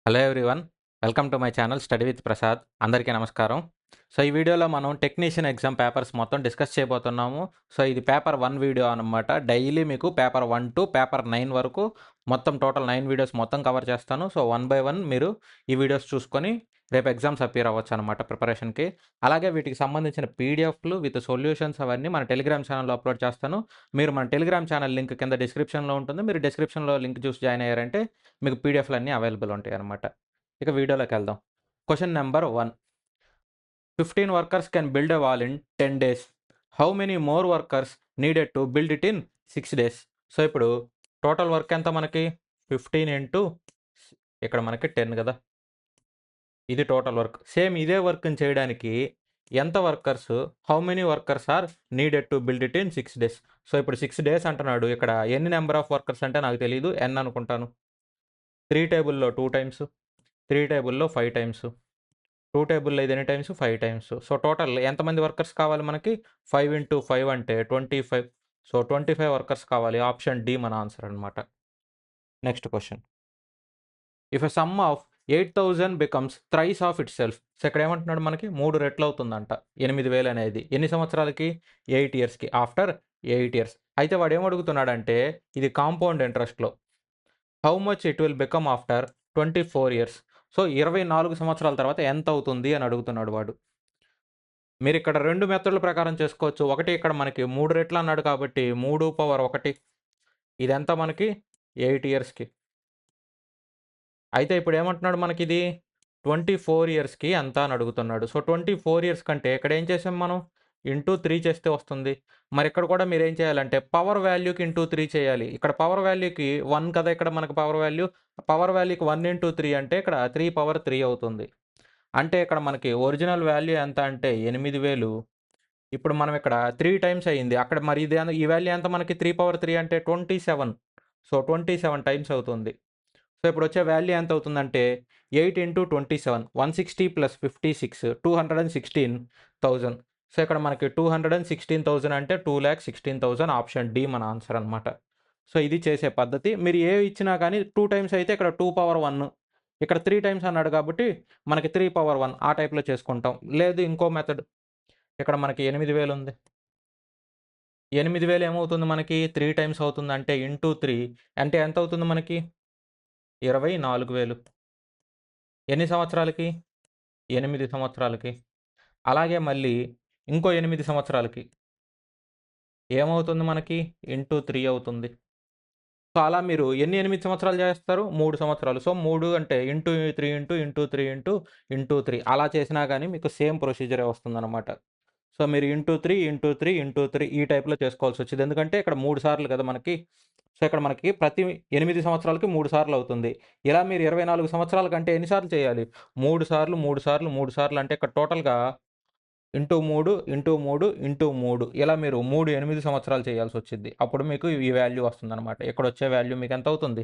Hello everyone. Welcome to my channel study with Prasad. అందరికీ నమస్కారం. So ఈ వీడియోలో మనం టెక్నీషియన్ ఎగ్జామ్ పేపర్స్ మొత్తం డిస్కస్ చేయబోతున్నాము. సో ఇది పేపర్ 1 వీడియో అనమాట. డైలీ మీకు పేపర్ 1 టు పేపర్ 9 వరకు మొత్తం టోటల్ 9 వీడియోస్ మొత్తం కవర్ చేస్తాను. సో 1 బై 1 మీరు ఈ వీడియోస్ చూసుకొని రేపు ఎగ్జామ్స్ అపియర్ అవ్వచ్చు అనమాట ప్రిపరేషన్‌కి. అలాగే వీటికి సంబంధించిన పీడిఎఫ్‌లు విత్ సొల్యూషన్స్ అవన్నీ మన టెలిగ్రామ్ ఛానల్‌లో అప్లోడ్ చేస్తాను. మీరు మన టెలిగ్రామ్ ఛానల్ లింక్ కింద డిస్క్రిప్షన్‌లో ఉంటుంది. మీరు డిస్క్రిప్షన్‌లో లింక్ చూసి జాయిన్ అయ్యారంటే మీకు పీడిఎఫ్‌లన్నీ అవైలబుల్ ఉంటాయన్నమాట. ఇక వీడియోలోకి వెళ్దాం. Question number 1. 15 workers can build a wall in 10 days. How many more workers needed to build it in 6 days? So ఇప్పుడు టోటల్ వర్క్ ఎంత మనకి? 15 ఇంటూ ఇక్కడ మనకి 10 కదా, ఇది టోటల్ వర్క్. సేమ్ ఇదే వర్క్ని చేయడానికి ఎంత workers, how many workers are needed to build it in 6 days? So ఇప్పుడు 6 డేస్ అంటున్నాడు. ఇక్కడ ఎన్ని నెంబర్ ఆఫ్ వర్కర్స్ అంటే నాకు తెలియదు, ఎన్ అనుకుంటాను. 3 టేబుల్లో 2 టైమ్స్, 3 టేబుల్లో 5 టైమ్స్, 2 టేబుల్లో ఇది ఎన్ని టైమ్స్? 5 టైమ్స్. సో టోటల్ ఎంతమంది వర్కర్స్ కావాలి మనకి? 5 ఇంటూ 5 అంటే 25. సో 25 వర్కర్స్ కావాలి. ఆప్షన్ డి మన ఆన్సర్ అనమాట. Next question. If a some of 8,000 becomes thrice of it self. So ఇక్కడ ఏమంటున్నాడు మనకి? 3 రెట్లు అవుతుందంట 8,000 అనేది. ఎన్ని సంవత్సరాలకి? 8 ఇయర్స్కి. After 8 years. అయితే వాడు ఏమడుగుతున్నాడంటే ఇది కాంపౌండ్ ఇంట్రెస్ట్లో. How much it will become after 24 years? So 24 సంవత్సరాల తర్వాత ఎంత అవుతుంది అని అడుగుతున్నాడు వాడు. మీరు ఇక్కడ 2 మెథడ్ల ప్రకారం చేసుకోవచ్చు. ఒకటి ఇక్కడ మనకి 3 రెట్లు అన్నాడు కాబట్టి 3 పవర్ 1. ఇదెంత మనకి? 8 ఇయర్స్‌కి. అయితే ఇప్పుడు ఏమంటున్నాడు మనకిది? 24 ఇయర్స్‌కి ఎంత అని అడుగుతున్నాడు. సో 24 ఇయర్స్ కంటే ఇక్కడ ఏం చేసాం మనం? ఇంటూ 3 చేస్తే వస్తుంది. మరి ఇక్కడ కూడా మీరేం చేయాలంటే పవర్ వాల్యూకి ఇంటూ 3 చేయాలి. ఇక్కడ పవర్ వాల్యూకి 1 కదా, ఇక్కడ మనకు పవర్ వాల్యూ. పవర్ వాల్యూకి 1 ఇంటూ 3 అంటే ఇక్కడ 3 పవర్ 3 అవుతుంది. అంటే ఇక్కడ మనకి ఒరిజినల్ వాల్యూ ఎంత అంటే 8,000. ఇప్పుడు మనం ఇక్కడ 3 టైమ్స్ అయింది. అక్కడ మరి ఇది ఈ వాల్యూ ఎంత మనకి? 3 పవర్ 3 అంటే 27. సో 27 టైమ్స్ అవుతుంది. సో ఇప్పుడొచ్చే వాల్యూ ఎంత అవుతుందంటే 8 ఇంటూ 27 160 ప్లస్ 56 216,000. సో ఇక్కడ మనకి 216,000 అంటే 2,16,000. ఆప్షన్ డి మన ఆన్సర్ అనమాట. సో ఇది చేసే పద్ధతి. మీరు ఏ ఇచ్చినా కానీ 2 టైమ్స్ అయితే ఇక్కడ 2 పవర్ 1, ఇక్కడ 3 టైమ్స్ అన్నాడు కాబట్టి మనకి 3 పవర్ 1 ఆ టైప్‌లో చేసుకుంటాం. లేదు ఇంకో మెథడ్. ఇక్కడ మనకి 8,000 ఉంది. 8,000 ఏమవుతుంది మనకి? 3 టైమ్స్ అవుతుంది. అంటే ఇంటూ 3 అంటే ఎంత అవుతుంది మనకి? 24,000. ఎన్ని సంవత్సరాలకి? 8 సంవత్సరాలకి. అలాగే మళ్ళీ ఇంకో 8 సంవత్సరాలకి ఏమవుతుంది మనకి? ఇంటూ 3 అవుతుంది. సో అలా మీరు ఎన్ని 8 సంవత్సరాలు చేస్తారు? 3 సంవత్సరాలు. సో 3 అంటే ఇంటూ 3 ఇంటూ 3 అలా చేసినా గానీ మీకు సేమ్ ప్రొసీజరే వస్తుందనమాట. సో మీరు ఇంటూ 3 ఇంటూ 3 ఇంటూ 3 ఈ టైప్‌లో చేసుకోవాల్సొచ్చింది. ఎందుకంటే ఇక్కడ 3 సార్లు కదా మనకి. సో ఇక్కడ మనకి ప్రతి 8 సంవత్సరాలకి 3 సార్లు అవుతుంది. ఇలా మీరు 24 సంవత్సరాల కంటే ఎన్ని సార్లు చేయాలి? 3 సార్లు, 3 సార్లు, 3 సార్లు అంటే ఇక్కడ టోటల్‌గా ఇంటూ 3, ఇంటూ 3, ఇంటూ 3 ఇలా మీరు 8 సంవత్సరాలు చేయాల్సొచ్చిద్ది. అప్పుడు మీకు ఈ వాల్యూ వస్తుందనమాట. ఇక్కడొచ్చే వాల్యూ మీకెంతవుతుంది?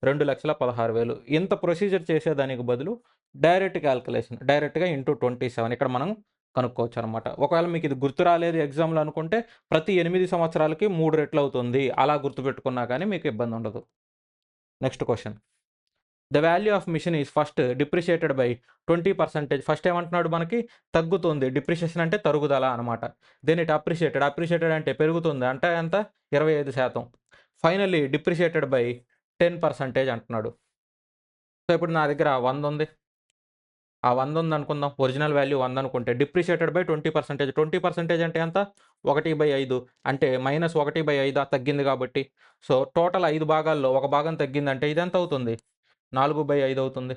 2,16,000. ఇంత ప్రొసీజర్ చేసేదానికి బదులు డైరెక్ట్ కాలిక్యులేషన్. డైరెక్ట్‌గా ఇంటూ 27 ఇక్కడ మనం కనుక్కోవచ్చనమాట. ఒకవేళ మీకిది గుర్తు రాలేదు ఎగ్జామ్‌లో అనుకుంటే ప్రతి 8 సంవత్సరాలకి 3 రెట్లవుతుంది. అలా గుర్తుపెట్టుకున్నా గానీ మీకు ఇబ్బందుండదు. Next question. The value of machine is first depreciated by 20%. First ఏమంటున్నాడు మనకి? తగ్గుతుంది. డిప్రిషియేషన్ అంటే తరుగుదల అనమాట. Then it appreciated. అప్రిషియేటెడ్ అంటే పెరుగుతుంది. అంటే ఎంత? 25%. ఫైనల్లీ డిప్రిషియేటెడ్ బై 10% అంటున్నాడు. సో ఇప్పుడు నా దగ్గర 100 ఉంది. ఆ 100 ఉందనుకుందాం. ఒరిజినల్ వాల్యూ 100 అనుకుంటే డిప్రిషియేటెడ్ బై 20%. 20% అంటే ఎంత? 1/5 అంటే -1/5 తగ్గింది కాబట్టి. సో టోటల్ 5 భాగాల్లో ఒక భాగం తగ్గిందంటే ఇదెంత అవుతుంది? 4/5 అవుతుంది.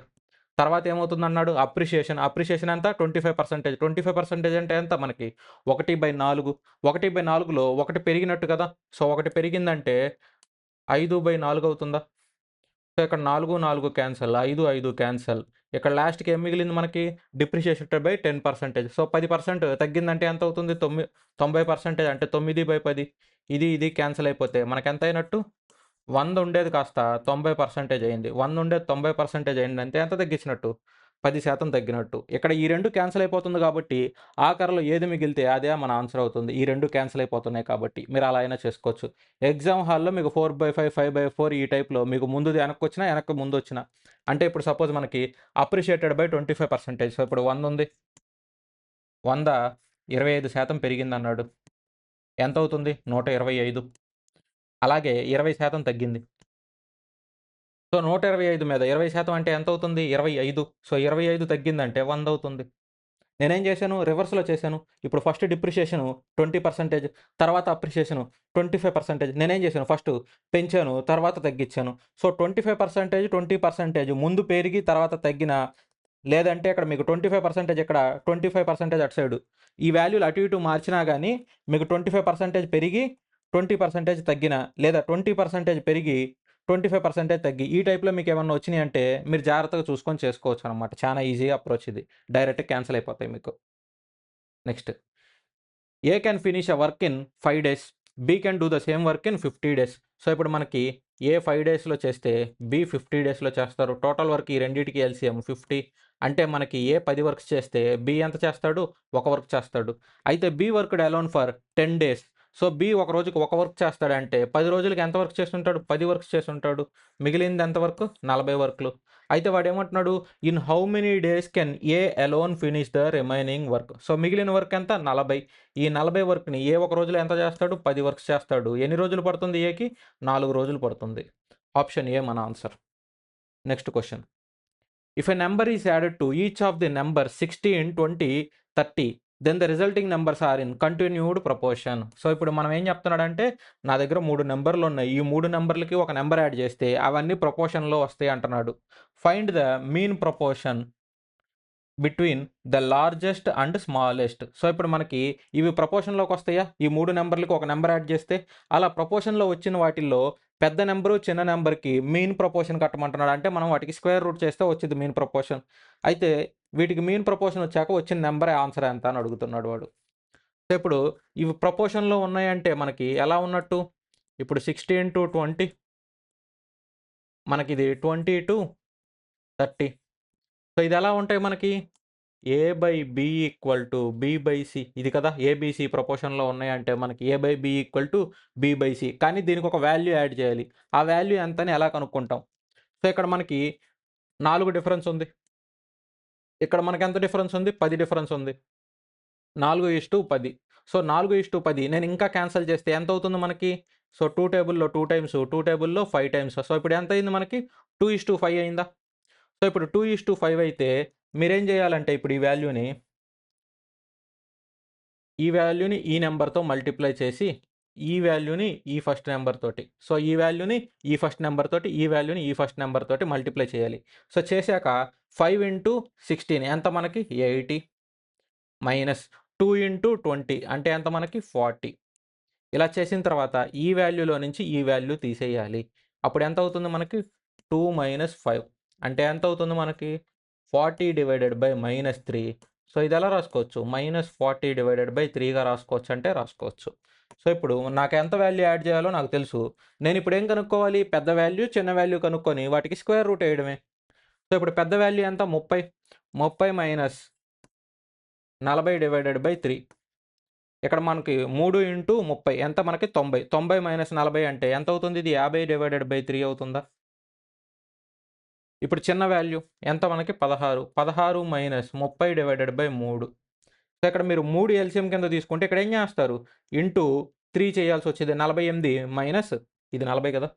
తర్వాత ఏమవుతుందన్నాడు? అప్రిషియేషన్. అప్రిషియేషన్ ఎంత? 25%. 25% అంటే ఎంత మనకి? 1/4. 1/4లో 1 పెరిగినట్టు కదా! సో 1 పెరిగిందంటే 5/4 అవుతుందా? సో ఇక్కడ 4, 4 క్యాన్సల్. 5, 5 క్యాన్సల్. ఇక్కడ లాస్ట్‌కి ఏం మిగిలింది మనకి? Depreciated by 10%. సో 10% తగ్గిందంటే ఎంత అవుతుంది? 90% అంటే 9/10. ఇది క్యాన్సల్ అయిపోతే మనకెంత అయినట్టు? 100 ఉండేది కాస్త 90% అయింది. 100 ఉండేది 90% అయిందంటే ఎంత తగ్గించినట్టు? 10% తగ్గినట్టు. ఇక్కడ ఈ 2 క్యాన్సెల్ అయిపోతుంది కాబట్టి, ఆఖరిలో ఏది మిగిలితే అదే మన ఆన్సర్ అవుతుంది. ఈ 2 క్యాన్సెల్ అయిపోతున్నాయి కాబట్టి. మీరు అలా అయినా చేసుకోవచ్చు. ఎగ్జామ్ హాల్‌లో మీకు 4/5, 5/4 ఈ టైప్‌లో మీకు ముందుది వెనక్కొచ్చినా, వెనక్కి ముందొచ్చినా. అంటే ఇప్పుడు సపోజ్ మనకి అప్రిషియేటెడ్ బై 25%. సో, ఇప్పుడు 100 ఉంది. 100 25% పెరిగిందన్నాడు. ఎంతవుతుంది? 125. అలాగే 20% తగ్గింది. సో, 125 మీద 20% అంటే ఎంతవుతుంది? 25. సో, 25 తగ్గిందంటే 100 అవుతుంది. నేనేం చేశాను? రివర్స్‌లో చేశాను. ఇప్పుడు ఫస్ట్ డిప్రిషియేషను 20%, తర్వాత అప్రిషియేషను 25%. నేనేం చేశాను? ఫస్టు పెంచాను, తర్వాత తగ్గిచ్చాను. సో, 25%, 20% ముందు పెరిగి తర్వాత తగ్గినా, లేదంటే ఇక్కడ మీకు 25% ఇక్కడ, 25% అటు సైడు. ఈ వాల్యూలు అటు ఇటు మార్చినా గాని మీకు 25% పెరిగి, 20% తగ్గినా, లేదా 20% పెరిగి, 25% తగ్గి, ఈ టైప్‌లో మీకేమన్నా వచ్చినియంటే మీరు జాగ్రత్తగా చూసుకొని చేసుకోవచ్చనమాట. చాలా ఈజీ అప్రోచ్ ఇది. డైరెక్ట్‌గా క్యాన్సెల్ అయిపోతాయి మీకు. Next. A can finish a work in 5 days. B can do the same work in 50 days. So, ఇప్పుడు మనకి ఏ 5 డేస్‌లో చేస్తే, బి 50 డేస్‌లో చేస్తారు. టోటల్ వర్క్ ఈ రెండిటికి ఎల్‌సీఎం 50. అంటే మనకి ఏ 10 వర్క్స్ చేస్తే, బి ఎంత చేస్తాడు? ఒక వర్క్ చేస్తాడు. అయితే B worked alone for 10 days. So, B ఒక రోజుకి ఒక వర్క్ చేస్తాడంటే, 10 రోజులకి ఎంత వర్క్ చేసుంటాడు? 10 వర్క్స్ చేసుంటాడు. మిగిలింది ఎంత వర్క్? 40 వర్క్‌లు. అయితే వాడేమంటున్నాడు? In how many days can A alone finish the remaining work. So, మిగిలిన వర్క్ ఎంత? 40. ఈ 40 వర్క్‌ని ఏ ఒక రోజులో ఎంత చేస్తాడు? 10 వర్క్స్ చేస్తాడు. ఎన్ని రోజులు పడుతుంది ఏకి? 4 రోజులు పడుతుంది. ఆప్షన్ ఏ మన answer. Next question. If a number is added to each of the number 16, 20, 30 then the resulting numbers are in continued proportion. So, ఇప్పుడు మనం ఏం చెప్తున్నాడంటే, నా దగ్గర 3 నంబర్‌లున్నాయి. ఈ 3 నంబర్‌లకి ఒక నంబర్ యాడ్ చేస్తే అవన్నీ ప్రపోర్షన్‌లో వస్తాయి అంటున్నాడు. Find the mean proportion between the largest and smallest. So, ఇప్పుడు మనకి ఇవి ప్రపోర్షన్‌లోకి వస్తాయా? ఈ 3 నంబర్‌లకి ఒక నంబర్ యాడ్ చేస్తే, అలా ప్రపోర్షన్‌లో వచ్చిన వాటిల్లో పెద్ద నంబరు, చిన్న నంబర్‌కి మీన్ ప్రపోర్షన్ కట్టమంటున్నాడు. అంటే మనం వాటికి స్క్వేర్ రూట్ చేస్తే వచ్చిద్ది మీన్ ప్రపోర్షన్. అయితే వీటికి మీన్ ప్రపోర్షన్ వచ్చాక వచ్చిన నంబరే ఆన్సర్ ఎంత అని అడుగుతున్నాడు వాడు. సో, ఇప్పుడు ఇవి ప్రపోర్షన్‌లో ఉన్నాయంటే మనకి ఎలా ఉన్నట్టు? ఇప్పుడు 16-20 మనకిది 20-30. సో, ఇదెలా ఉంటాయి మనకి? A by B equal to B by C ఇది కదా! ఏబీసీ ప్రపోర్షన్‌లో ఉన్నాయంటే మనకి A by B equal to B by C. కానీ దీనికి ఒక వాల్యూ యాడ్ చేయాలి. ఆ వాల్యూ ఎంతని ఎలా కనుక్కుంటాం? సో, ఇక్కడ మనకి 4 డిఫరెన్స్ ఉంది. ఇక్కడ మనకెంత డిఫరెన్స్ ఉంది? 10 డిఫరెన్స్ ఉంది. 4:10. సో, 4:10 నేను ఇంకా క్యాన్సెల్ చేస్తే ఎంతవుతుంది మనకి? సో, 2 టేబుల్‌లో 2 టైమ్స్, 2 టేబుల్‌లో 5 టైమ్స్. సో, ఇప్పుడు ఎంతయింది మనకి? 2:5 అయిందా? సో, ఇప్పుడు 2:5 అయితే మీరేం చేయాలంటే ఇప్పుడు ఈ వాల్యూని ఈ నంబర్‌తో మల్టిప్లై చేసి, ఈ వాల్యూని ఈ ఫస్ట్ నంబర్ తోటి. సో, ఈ వాల్యూని ఈ ఫస్ట్ నంబర్ తోటి, ఈ వాల్యూని ఈ ఫస్ట్ నంబర్ తోటి మల్టిప్లై చేయాలి. సో, చేశాక 5 ఇంటూ 16 ఎంత మనకి? 80 మైనస్ 2 ఇంటూ 20 అంటే ఎంత మనకి? 40. ఇలా చేసిన తర్వాత ఈ వాల్యూలో నుంచి ఈ వాల్యూ తీసేయాలి. అప్పుడు ఎంత అవుతుంది మనకి? 2 మైనస్ 5 అంటే ఎంత అవుతుంది మనకి? 40 డివైడెడ్ బై -3. సో, ఇదెలా రాసుకోవచ్చు? -40 డివైడెడ్ బై 3గా రాసుకోవచ్చు అంటే రాసుకోవచ్చు. సో, ఇప్పుడు నాకు ఎంత వాల్యూ యాడ్ చేయాలో నాకు తెలుసు. నేనిప్పుడు ఏం కనుక్కోవాలి? పెద్ద వాల్యూ, చిన్న వాల్యూ కనుక్కొని వాటికి స్క్వేర్ రూట్ ఎయడమే. సో, ఇప్పుడు పెద్ద వాల్యూ ఎంత? 30. 30 మైనస్ 40 డివైడెడ్ బై 3. ఇక్కడ మనకి 3 ఇంటూ 30 ఎంత మనకి? 90. 90 మైనస్ 40 అంటే ఎంతవుతుంది? ఇది 50 డివైడెడ్ బై 3 అవుతుందా? ఇప్పుడు చిన్న వాల్యూ ఎంత మనకి? 16. 16 మైనస్ 30 డివైడెడ్ బై 3. సో, ఇక్కడ మీరు 3 ఎల్‌సీఎం కింద తీసుకుంటే ఇక్కడ ఏం చేస్తారు? ఇంటూ 3 చేయాల్సొచ్చేది. 48 మైనస్ ఇది 40 కదా!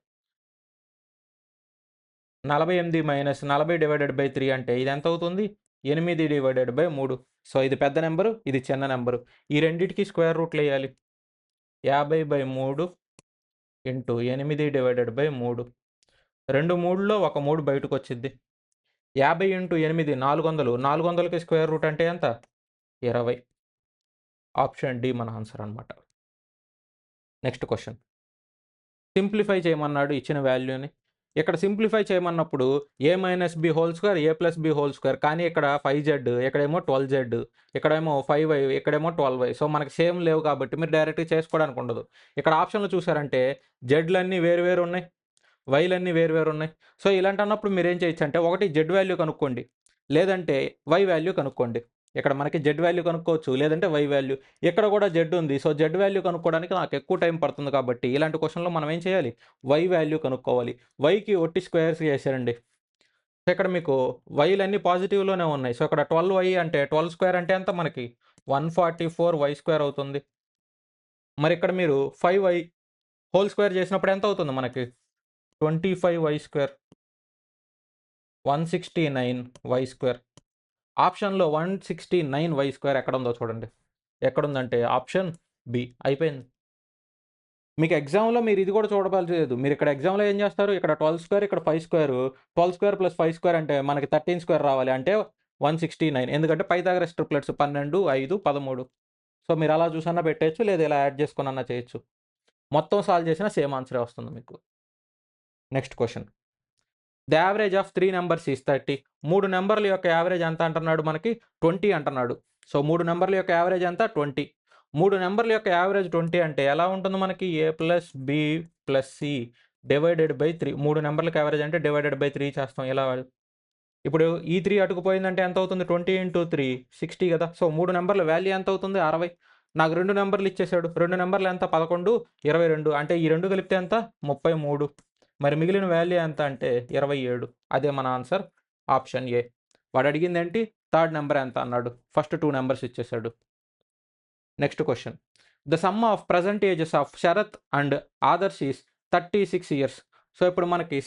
48 మైనస్ 40 డివైడెడ్ బై 3 అంటే ఇదెంతవుతుంది? 8 డివైడెడ్ బై 3. సో, ఇది పెద్ద నంబరు, ఇది చిన్న నంబరు. ఈ రెండిటికి స్క్వేర్ రూట్‌లెయ్యాలి. 50/3 into 8 divided by 3. 2 3లో ఒక 3 బయటకొచ్చిద్ది. 50 ఇంటూ 8 400. 400కి స్క్వేర్ రూట్ అంటే ఎంత? 20. ఆప్షన్ డి మన ఆన్సర్ అనమాట. Next question. సింప్లిఫై చేయమన్నాడు ఇచ్చిన వాల్యూని. ఇక్కడ సింప్లిఫై చేయమన్నప్పుడు ఏ మైనస్ బి హోల్ స్క్వేర్, ఏ ప్లస్ బి హోల్ స్క్వేర్. కానీ ఇక్కడ 5z, ఇక్కడేమో 12z, ఇక్కడేమో 5y, ఇక్కడేమో 12y. సో, మనకి సేమ్ లేవు కాబట్టి మీరు డైరెక్ట్‌గా చేసుకోవడానికి ఉండదు. ఇక్కడ ఆప్షన్‌లో చూసారంటే జెడ్‌లన్నీ వేరు వేరు ఉన్నాయి. వైలన్నీ వేరు వేరు ఉన్నాయి. సో, ఇలాంటన్నప్పుడు మీరేం చేయొచ్చంటే ఒకటి జెడ్ వాల్యూ కనుక్కోండి. లేదంటే వై వాల్యూ కనుక్కోండి. ఇక్కడ మనకి జెడ్ వాల్యూ కనుక్కోవచ్చు. లేదంటే వై వాల్యూ. ఇక్కడ కూడా జెడ్ ఉంది. సో, జెడ్ వాల్యూ కనుక్కోవడానికి నాకు ఎక్కువ టైం పడుతుంది కాబట్టి ఇలాంటి క్వెషన్‌లో మనం ఏం చేయాలి? వై వాల్యూ కనుక్కోవాలి. వైకి ఒట్టి స్క్వేర్స్ చేశారండి. సో, ఇక్కడ మీకు వైలన్నీ పాజిటివ్‌లోనే ఉన్నాయి. సో, ఇక్కడ 12y అంటే 12 స్క్వేర్ అంటే ఎంత మనకి? 144 వై స్క్వేర్ అవుతుంది. మరి ఇక్కడ మీరు 5y హోల్ స్క్వేర్ చేసినప్పుడు ఎంత అవుతుంది మనకి? 25 వై స్క్వేర్. 169 y square. ఆప్షన్‌లో 169 వై స్క్వేర్ ఎక్కడుందో చూడండి. ఎక్కడుందంటే ఆప్షన్ బి. అయిపోయింది. మీకు ఎగ్జామ్‌లో మీరు ఇది కూడా చూడవలసి మీరు ఇక్కడ ఎగ్జామ్‌లో ఏం చేస్తారు? ఇక్కడ 12 స్క్వేర్, ఇక్కడ 5 స్క్వేర్. 12 స్క్వేర్ ప్లస్ 5 స్క్వేర్ అంటే మనకి 13 స్క్వేర్ రావాలి. అంటే 169 ఎందుకంటే పైథాగరస్ ట్రిప్లెట్స్ 12, 5, 13. సో, మీరు అలా చూసన్నా పెట్టేయొచ్చు. లేదా ఇలా యాడ్ చేసుకొనన్నా చేయొచ్చు. మొత్తం సాల్వ్ చేసినా సేమ్ ఆన్సరే వస్తుంది మీకు. Next question. The average of 3 numbers is 30. 3 నంబర్ల యొక్క యావరేజ్ ఎంత అంటున్నాడు మనకి? 20 అంటున్నాడు. సో, 3 నంబర్ల యొక్క యావరేజ్ ఎంత? 20. 3 నంబర్ల యొక్క యావరేజ్ 20 అంటే ఎలా ఉంటుంది మనకి? A plus B plus C divided by 3. 3 నంబర్లకి యావరేజ్ అంటే డివైడెడ్ బై 3 చేస్తాం. ఎలా? ఇప్పుడు ఈ 3 అటుకుపోయిందంటే ఎంత అవుతుంది? 20 ఇంటూ 3 60 కదా! సో, 3 నంబర్ల వాల్యూ ఎంత అవుతుంది? 60. నాకు 2 నంబర్లు ఇచ్చేసాడు. 2 నంబర్లు ఎంత? 11, 22 అంటే ఈ 2 కలిపితే ఎంత? 33. మరి మిగిలిన వాల్యూ ఎంత అంటే 27. అదే మన ఆన్సర్ ఆప్షన్ ఏ. వాడు అడిగిందేంటి? థర్డ్ నంబర్ ఎంత అన్నాడు. ఫస్ట్ 2 నంబర్స్ ఇచ్చేసాడు. Next question. The sum of present ages of Sharath and Adarsh is 36 years. So, ఇప్పుడు మనకి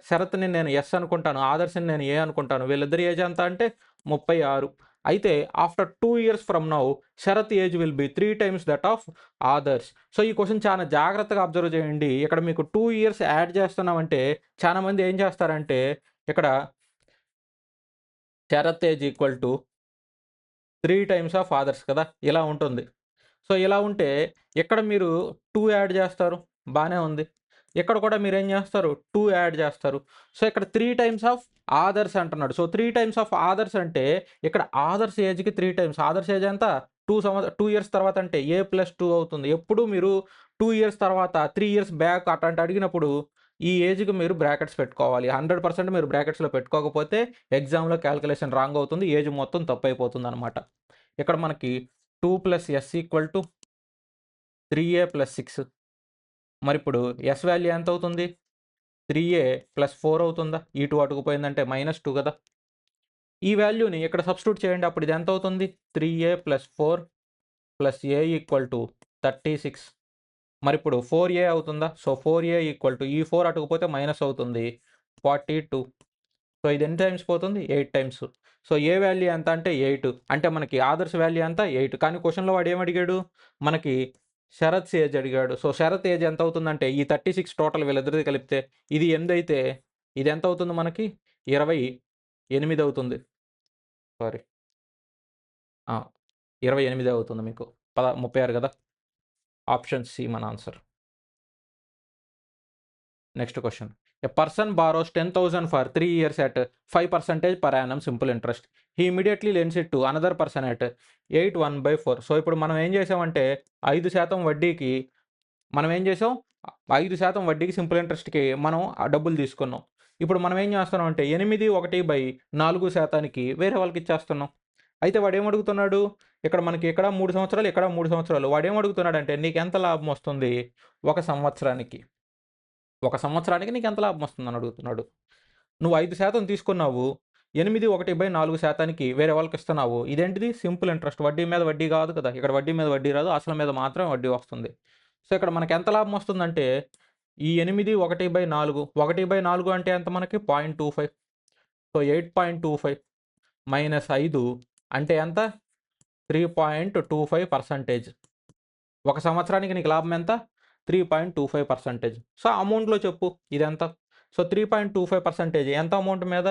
శరత్‌ని నేను ఎస్ అనుకుంటాను. ఆదర్శ్‌ని నేను ఏ అనుకుంటాను. వీళ్ళిద్దరి ఏజ్ ఎంత అంటే 36. అయితే after 2 years from now Sharath age will be 3 times that of Adarsh. So, ఈ క్వెషన్ చాలా జాగ్రత్తగా అబ్జర్వ్ చేయండి. ఇక్కడ మీకు 2 ఇయర్స్ యాడ్ చేస్తున్నామంటే చాలా మంది ఏం చేస్తారంటే ఇక్కడ Sharath age equal to 3 times of Adarsh కదా! ఇలా ఉంటుంది. సో, ఇలా ఉంటే ఇక్కడ మీరు 2 యాడ్ చేస్తారు. బానే ఉంది. ఇక్కడ కూడా మీరేం చేస్తారు? 2 యాడ్ చేస్తారు. సో, ఇక్కడ 3 టైమ్స్ ఆఫ్ ఆదర్స్ అంటున్నాడు. సో, 3 టైమ్స్ ఆఫ్ ఆదర్స్ అంటే ఇక్కడ ఆదర్స్ ఏజ్‌కి 3 టైమ్స్. ఆదర్స్ ఏజ్ ఎంత? 2 ఇయర్స్ తర్వాత అంటే ఏ ప్లస్ 2 అవుతుంది. ఎప్పుడు మీరు 2 ఇయర్స్ తర్వాత 3 ఇయర్స్ బ్యాక్ అట్లాంటి అడిగినప్పుడు ఈ ఏజ్‌కి మీరు బ్రాకెట్స్ పెట్టుకోవాలి. 100% మీరు బ్రాకెట్స్‌లో పెట్టుకోకపోతే ఎగ్జామ్‌లో కాలిక్యులేషన్ రాంగ్ అవుతుంది. ఏజ్ మొత్తం తప్పైపోతుందనమాట. ఇక్కడ మనకి 2 plus S equal to 3a plus 6. మరిప్పుడు ఎస్ వాల్యూ ఎంత అవుతుంది? 3a ప్లస్ 4 అవుతుందా? ఈ 2 అటుకుపోయిందంటే -2 కదా! ఈ వాల్యూని ఇక్కడ సబ్స్టిట్యూట్ చేయండి. అప్పుడు ఇది ఎంత అవుతుంది? 3a plus 4 plus a equal to 36. మరిప్పుడు 4a అవుతుందా? సో, 4a ఈక్వల్ టు ఈ 4 అటుకుపోతే మైనస్ అవుతుంది. 42. సో, ఇది ఎన్ని టైమ్స్ పోతుంది? 8 టైమ్స్. సో, ఏ వాల్యూ ఎంత అంటే 8. అంటే మనకి ఆదర్శ్ వాల్యూ ఎంత? 8. కానీ క్వెషన్‌లో వాడు ఏమడిగాడు? మనకి శరత్ ఏజ్ అడిగాడు. సో, శరత్ ఏజ్ ఎంత అవుతుందంటే ఈ 36 టోటల్ వీళ్ళిద్దరిది కలిపితే ఇది 8 అయితే ఇది ఎంత అవుతుంది మనకి? 28 అవుతుంది. సారీ. ఆ! 28 అవుతుంది మీకు. 36 కదా! ఆప్షన్ సి మన answer. Next question. A person borrows 10,000 for 3 years at 5% per annum simple interest. He immediately lends it to another person at 8/1/4. So, ఇప్పుడు మనం ఏం చేసామంటే 5% వడ్డీకి మనం ఏం చేసాం? 5% వడ్డీకి సింపుల్ ఇంట్రెస్ట్‌కి మనం ఆ డబ్బులు తీసుకున్నాం. ఇప్పుడు మనం ఏం చేస్తున్నామంటే 8/1/4% వేరే వాళ్ళకి ఇచ్చేస్తున్నాం. అయితే వాడేమడుగుతున్నాడు? ఇక్కడ 3 సంవత్సరాలు, ఇక్కడ 3 సంవత్సరాలు. వాడేమడుగుతున్నాడంటే నీకెంత లాభం వస్తుంది? ఒక సంవత్సరానికి. ఒక సంవత్సరానికి నీకెంత లాభం వస్తుందని అడుగుతున్నాడు. నువ్వు 5% తీసుకున్నావు. 8/1/4%కి వేరే వాళ్ళకిస్తున్నావు. ఇదేంటిది? Simple interest. వడ్డీ మీద వడ్డీ కాదు కదా! ఇక్కడ వడ్డీ మీద వడ్డీ రాదు. అసలు మీద మాత్రమే వడ్డీ వస్తుంది. సో, ఇక్కడ మనకెంత లాభం వస్తుందంటే ఈ 8/1/4 1/4 అంటే ఎంత మనకి? 0.25. సో, 8.25 మైనస్ 5 అంటే ఎంత? 3.25%. ఒక సంవత్సరానికి నీకు లాభం ఎంత? 3.25%. సో, అమౌంట్‌లో చెప్పు ఇదెంత? సో, 3.25% ఎంత అమౌంట్ మీద?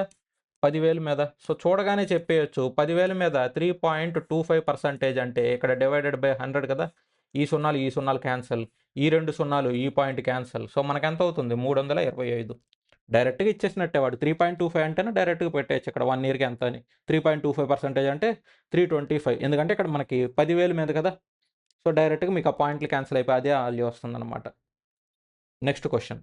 10,000 మీద. సో, చూడగానే చెప్పేయొచ్చు. 10,000 మీద 3.25% అంటే ఇక్కడ డివైడెడ్ బై 100 కదా! ఈ సున్నాలు, ఈ సున్నాలు క్యాన్సల్. ఈ 2 సున్నాలు, ఈ పాయింట్ క్యాన్సల్. సో, మనకెంత అవుతుంది? 325. డైరెక్ట్‌గా ఇచ్చేసినట్టే వాడు. 3.25 అంటేనే డైరెక్ట్‌గా పెట్టేయొచ్చు ఇక్కడ 1 ఇయర్‌కి ఎంత అని. 3.25% అంటే 325. ఎందుకంటే ఇక్కడ మనకి 10,000 మీద కదా! సో, డైరెక్ట్‌గా మీకు ఆ పాయింట్లు క్యాన్సల్ అయిపోయి అదే వాల్యూ వస్తుందన్నమాట. Next question.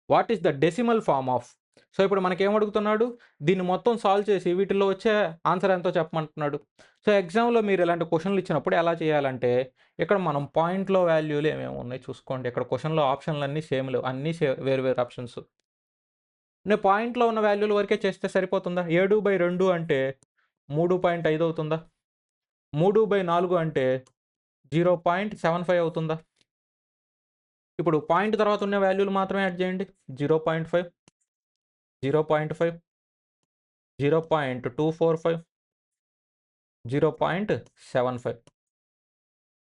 What is the decimal form of so, ఇప్పుడు మనకేమడుగుతున్నాడు? దీన్ని మొత్తం సాల్వ్ చేసి వీటిల్లో వచ్చే ఆన్సర్ ఎంతో చెప్పమంటున్నాడు. సో, ఎగ్జామ్‌లో మీరు ఇలాంటి క్వెషన్‌లు ఇచ్చినప్పుడు ఎలా చేయాలంటే, ఇక్కడ మనం పాయింట్‌లో వాల్యూలు ఏమేమి ఉన్నాయి చూసుకోండి. ఇక్కడ క్వెషన్‌లో ఆప్షన్‌లన్నీ సేమ్ లేవు. అన్నీ వేరు వేరు ఆప్షన్స్. నేను పాయింట్‌లో ఉన్న వాల్యూల వరకే చేస్తే సరిపోతుందా? 7/2 అంటే 3.5 అవుతుందా? 3/4 అంటే 0.75 అవుతుందా? ఇప్పుడు పాయింట్ తర్వాత ఉన్న వాల్యూలు మాత్రమే యాడ్ చేయండి. 0.5, 0.5, 0.245, 0.75.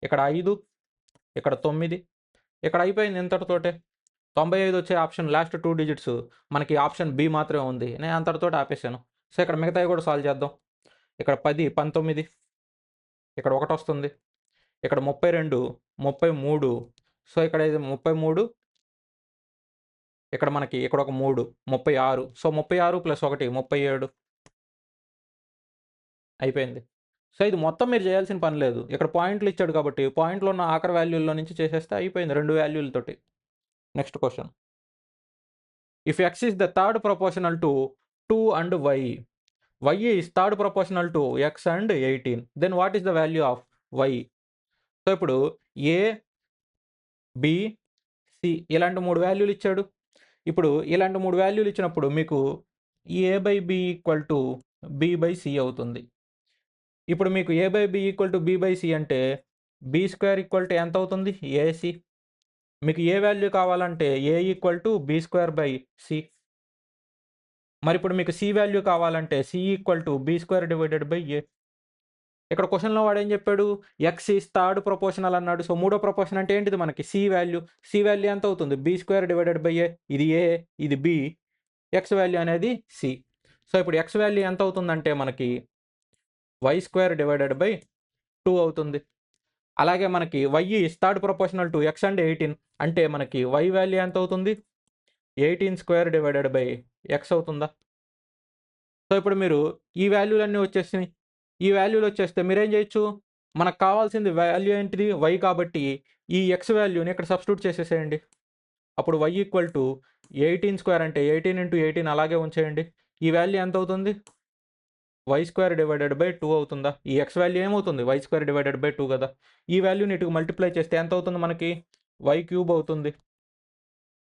ఇక్కడ 5, ఇక్కడ 9, ఇక్కడ అయిపోయింది ఇంతటితోటే. 95 వచ్చే ఆప్షన్ లాస్ట్ 2 డిజిట్స్ మనకి ఆప్షన్ బి మాత్రమే ఉంది. నేను అంతటితోటి ఆపేసాను. సో, ఇక్కడ మిగతాయి కూడా సాల్వ్ చేద్దాం. ఇక్కడ 10, 19, ఇక్కడ 1 వస్తుంది. ఇక్కడ 32, 33. సో, ఇక్కడ ఇది 33, ఇక్కడ మనకి ఇక్కడ ఒక 3, 36. సో, 36 + 1 37 అయిపోయింది. సో, ఇది మొత్తం మీరు చేయాల్సిన పని లేదు. ఇక్కడ పాయింట్లు ఇచ్చాడు కాబట్టి పాయింట్‌లో ఉన్న ఆఖరి వాల్యూల్లో నుంచి చేసేస్తే అయిపోయింది 2 వాల్యూలతోటి. Next question. If x is the third proportional to 2 and y is third proportional to x and 18, then what is the value of y? So, ఇప్పుడు ఏ, బి, సి ఇలాంటి 3 వాల్యూలు ఇచ్చాడు. ఇప్పుడు ఇలాంటి 3 వాల్యూలు ఇచ్చినప్పుడు మీకు a/b = b/c అవుతుంది. ఇప్పుడు మీకు a/b = b/c అంటే b² ఎంత అవుతుంది? ac. మీకు ఏ వాల్యూ కావాలంటే a = b²/c. మరిప్పుడు మీకు c వాల్యూ కావాలంటే c = b²/a. ఇక్కడ క్వెషన్‌లో వాడేం చెప్పాడు? x ఈస్ థర్డ్ ప్రపోర్షనల్ అన్నాడు. సో, మూడో ప్రపోర్షన్ అంటే ఏంటిది మనకి c వాల్యూ. c వాల్యూ ఎంత అవుతుంది? b²/a. ఇది a, ఇది b. x వాల్యూ అనేది c. సో, ఇప్పుడు x వాల్యూ ఎంత అవుతుందంటే మనకి y²/2 అవుతుంది. అలాగే మనకి y is third proportional to x and 18 అంటే మనకి y వాల్యూ ఎంత అవుతుంది? 18²/x అవుతుందా? సో, ఇప్పుడు మీరు ఈ వాల్యూలన్నీ వచ్చేసినాయి. ఈ వాల్యూలు వచ్చేస్తే మీరేం చేయొచ్చు? మనకు కావాల్సింది వాల్యూ ఏంటిది? y కాబట్టి ఈ x వాల్యూని ఇక్కడ సబ్స్టిట్యూట్ చేసేసేయండి. అప్పుడు y = 18² అంటే 18 × 18 అలాగే ఉంచేయండి. ఈ వాల్యూ ఎంత అవుతుంది? y²/2 అవుతుందా? ఈ x వాల్యూ ఏమవుతుంది? y²/2 కదా! ఈ వాల్యూని ఇటుకు మల్టిప్లై చేస్తే ఎంత అవుతుంది మనకి? y³ అవుతుంది.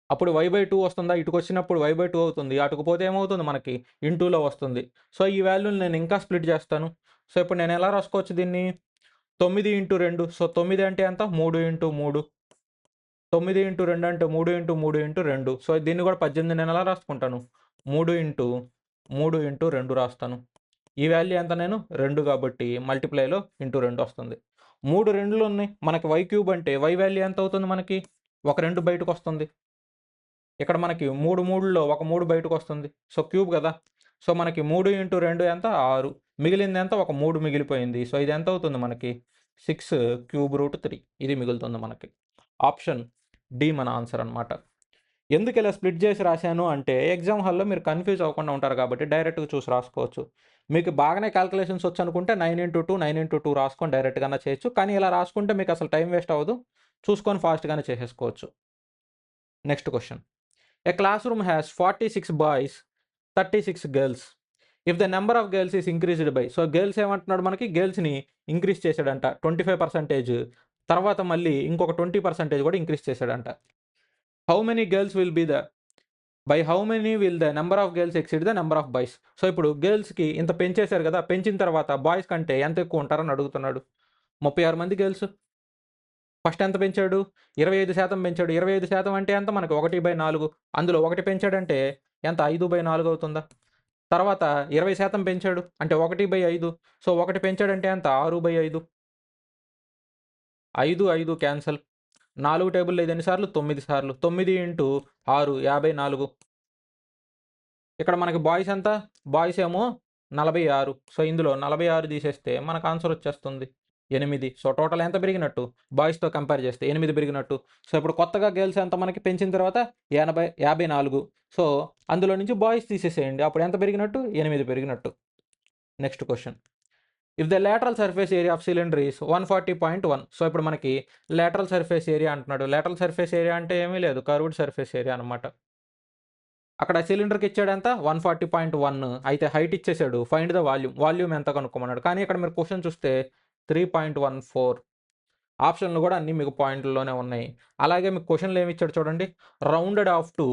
అప్పుడు y/2 వస్తుందా? ఇటుకొచ్చినప్పుడు y/2 అవుతుంది. అటుకు పోతే ఏమవుతుంది మనకి? ఇంటూలో వస్తుంది. సో, ఈ వాల్యూని నేను ఇంకా స్ప్లిట్ చేస్తాను. సో, ఇప్పుడు నేను ఎలా రాసుకోవచ్చు దీన్ని? 9 × 2. సో, 9 అంటే ఎంత? 3 × 3. 9 × 2 అంటే 3 × 3 × 2. సో, దీన్ని కూడా 18 నేను ఎలా రాసుకుంటాను? 3 × 3 × 2 రాస్తాను. ఈ వాల్యూ ఎంత నేను? 2 కాబట్టి మల్టిప్లైలో ఇంటూ 2 వస్తుంది. 3 2లు ఉన్నాయి. మనకి y³ అంటే y వాల్యూ ఎంత అవుతుంది మనకి? ఒక 2 బయటకొస్తుంది. ఇక్కడ మనకి 3 3లో ఒక 3 బయటకొస్తుంది. సో, క్యూబ్ కదా! సో, మనకి 3 × 2 ఎంత? 6. మిగిలింది ఎంత? ఒక 3 మిగిలిపోయింది. సో, ఇది ఎంత అవుతుంది మనకి? 6³ √3 ఇది మిగులుతుంది మనకి. ఆప్షన్ డి మన ఆన్సర్ అనమాట. ఎందుకు ఇలా స్ప్లిట్ చేసి రాశాను అంటే ఎగ్జామ్ హాల్‌లో మీరు కన్‌ఫ్యూజ్ అవ్వకుండా ఉంటారు కాబట్టి డైరెక్ట్‌గా చూసి రాసుకోవచ్చు. మీకు బాగానే కాలిక్యులేషన్స్ వచ్చనుకుంటే 9 × 2, 9 × 2 రాసుకొని డైరెక్ట్‌గానే చేయొచ్చు. కానీ ఇలా రాసుకుంటే మీకు అసలు టైం వేస్ట్ అవ్వదు. చూసుకొని ఫాస్ట్‌గానే చేసేసుకోవచ్చు. Next question. A classroom has 46 boys, 36 girls. If the number of girls is increased by, so girls ఏమంటున్నాడు మనకి? గర్ల్స్‌ని ఇంక్రీజ్ చేశాడంట 25%. తర్వాత మళ్ళీ ఇంకొక 20% కూడా ఇంక్రీజ్ చేశాడంట. How many girls will be the by how many will the number of girls exceed the number of boys? So, ఇప్పుడు గర్ల్స్‌కి ఇంత పెంచేశారు కదా! పెంచిన తర్వాత బాయ్స్ కంటే ఎంత ఎక్కువ ఉంటారని అడుగుతున్నాడు. 36 మంది గర్ల్స్. ఫస్ట్ ఎంత పెంచాడు? 25% పెంచాడు. 25% అంటే ఎంత మనకు? 1/4. అందులో 1 పెంచాడంటే ఎంత? 5/4 అవుతుందా? తర్వాత 20% పెంచాడు. అంటే 1/5. సో, 1 పెంచాడంటే ఎంత? 6/5. 5, 5 క్యాన్సల్. 4 టేబుల్‌లో ఇది ఎన్ని సార్లు? 9 సార్లు. 9 × 6 54. ఇక్కడ మనకి బాయ్స్ ఎంత? బాయ్స్ ఏమో 46. సో, ఇందులో 46 తీసేస్తే మనకు ఆన్సర్ వచ్చేస్తుంది 8. సో, టోటల్ ఎంత పెరిగినట్టు? బాయ్స్‌తో కంపేర్ చేస్తే 8 పెరిగినట్టు. సో, ఇప్పుడు కొత్తగా గర్ల్స్ ఎంత మనకి పెంచిన తర్వాత 54. సో, అందులో నుంచి బాయ్స్ తీసేసేయండి. అప్పుడు ఎంత పెరిగినట్టు? 8 పెరిగినట్టు. Next question. If the lateral surface area of cylinder is 140.1. So, ఇప్పుడు మనకి లేటరల్ సర్ఫేస్ ఏరియా అంటున్నాడు. లేటరల్ సర్ఫేస్ ఏరియా అంటే ఏమీ లేదు. కర్వ్డ్ సర్ఫేస్ ఏరియా అనమాట. అక్కడ సిలిండర్కి ఇచ్చాడు ఎంత 140.1 అయితే హైట్ ఇచ్చేసాడు. Find the volume. వాల్యూమ్ ఎంత కనుక్కోమన్నాడు. కానీ ఇక్కడ మీరు క్వశ్చన్ చూస్తే 3.14 ఆప్షన్లు కూడా అన్నీ మీకు పాయింట్లలోనే ఉన్నాయి. అలాగే మీకు క్వశ్చన్లు ఏమి ఇచ్చాడు చూడండి. Rounded off to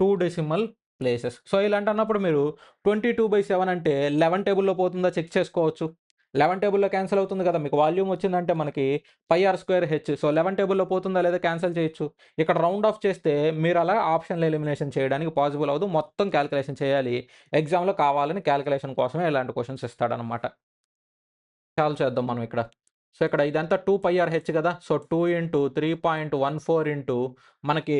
2 decimal places. So ఇలాంటి అన్నప్పుడు మీరు 22/7 అంటే 11 టేబుల్‌లో పోతుందా చెక్ చేసుకోవచ్చు. 11 టేబుల్‌లో క్యాన్సిల్ అవుతుంది కదా! మీకు వాల్యూమ్ వచ్చిందంటే మనకి పై ఆర్ స్క్వేర్ హెచ్. సో 11 టేబుల్‌లో పోతుందా లేదా క్యాన్సిల్ చేయొచ్చు. ఇక్కడ రౌండ్ ఆఫ్ చేస్తే మీరు అలా ఆప్షన్‌లు ఎలిమినేషన్ చేయడానికి పాసిబుల్ అవ్వదు. మొత్తం కాలిక్యులేషన్ చేయాలి. ఎగ్జామ్‌లో కావాలని కాలిక్యులేషన్ కోసమే ఇలాంటి క్వెషన్స్ ఇస్తాడనమాట. సాల్వ్ చేద్దాం మనం ఇక్కడ. సో ఇక్కడ ఇదంతా 2 పై ఆర్ హెచ్ కదా! సో 2 ఇంటూ 3.14 ఇంటూ మనకి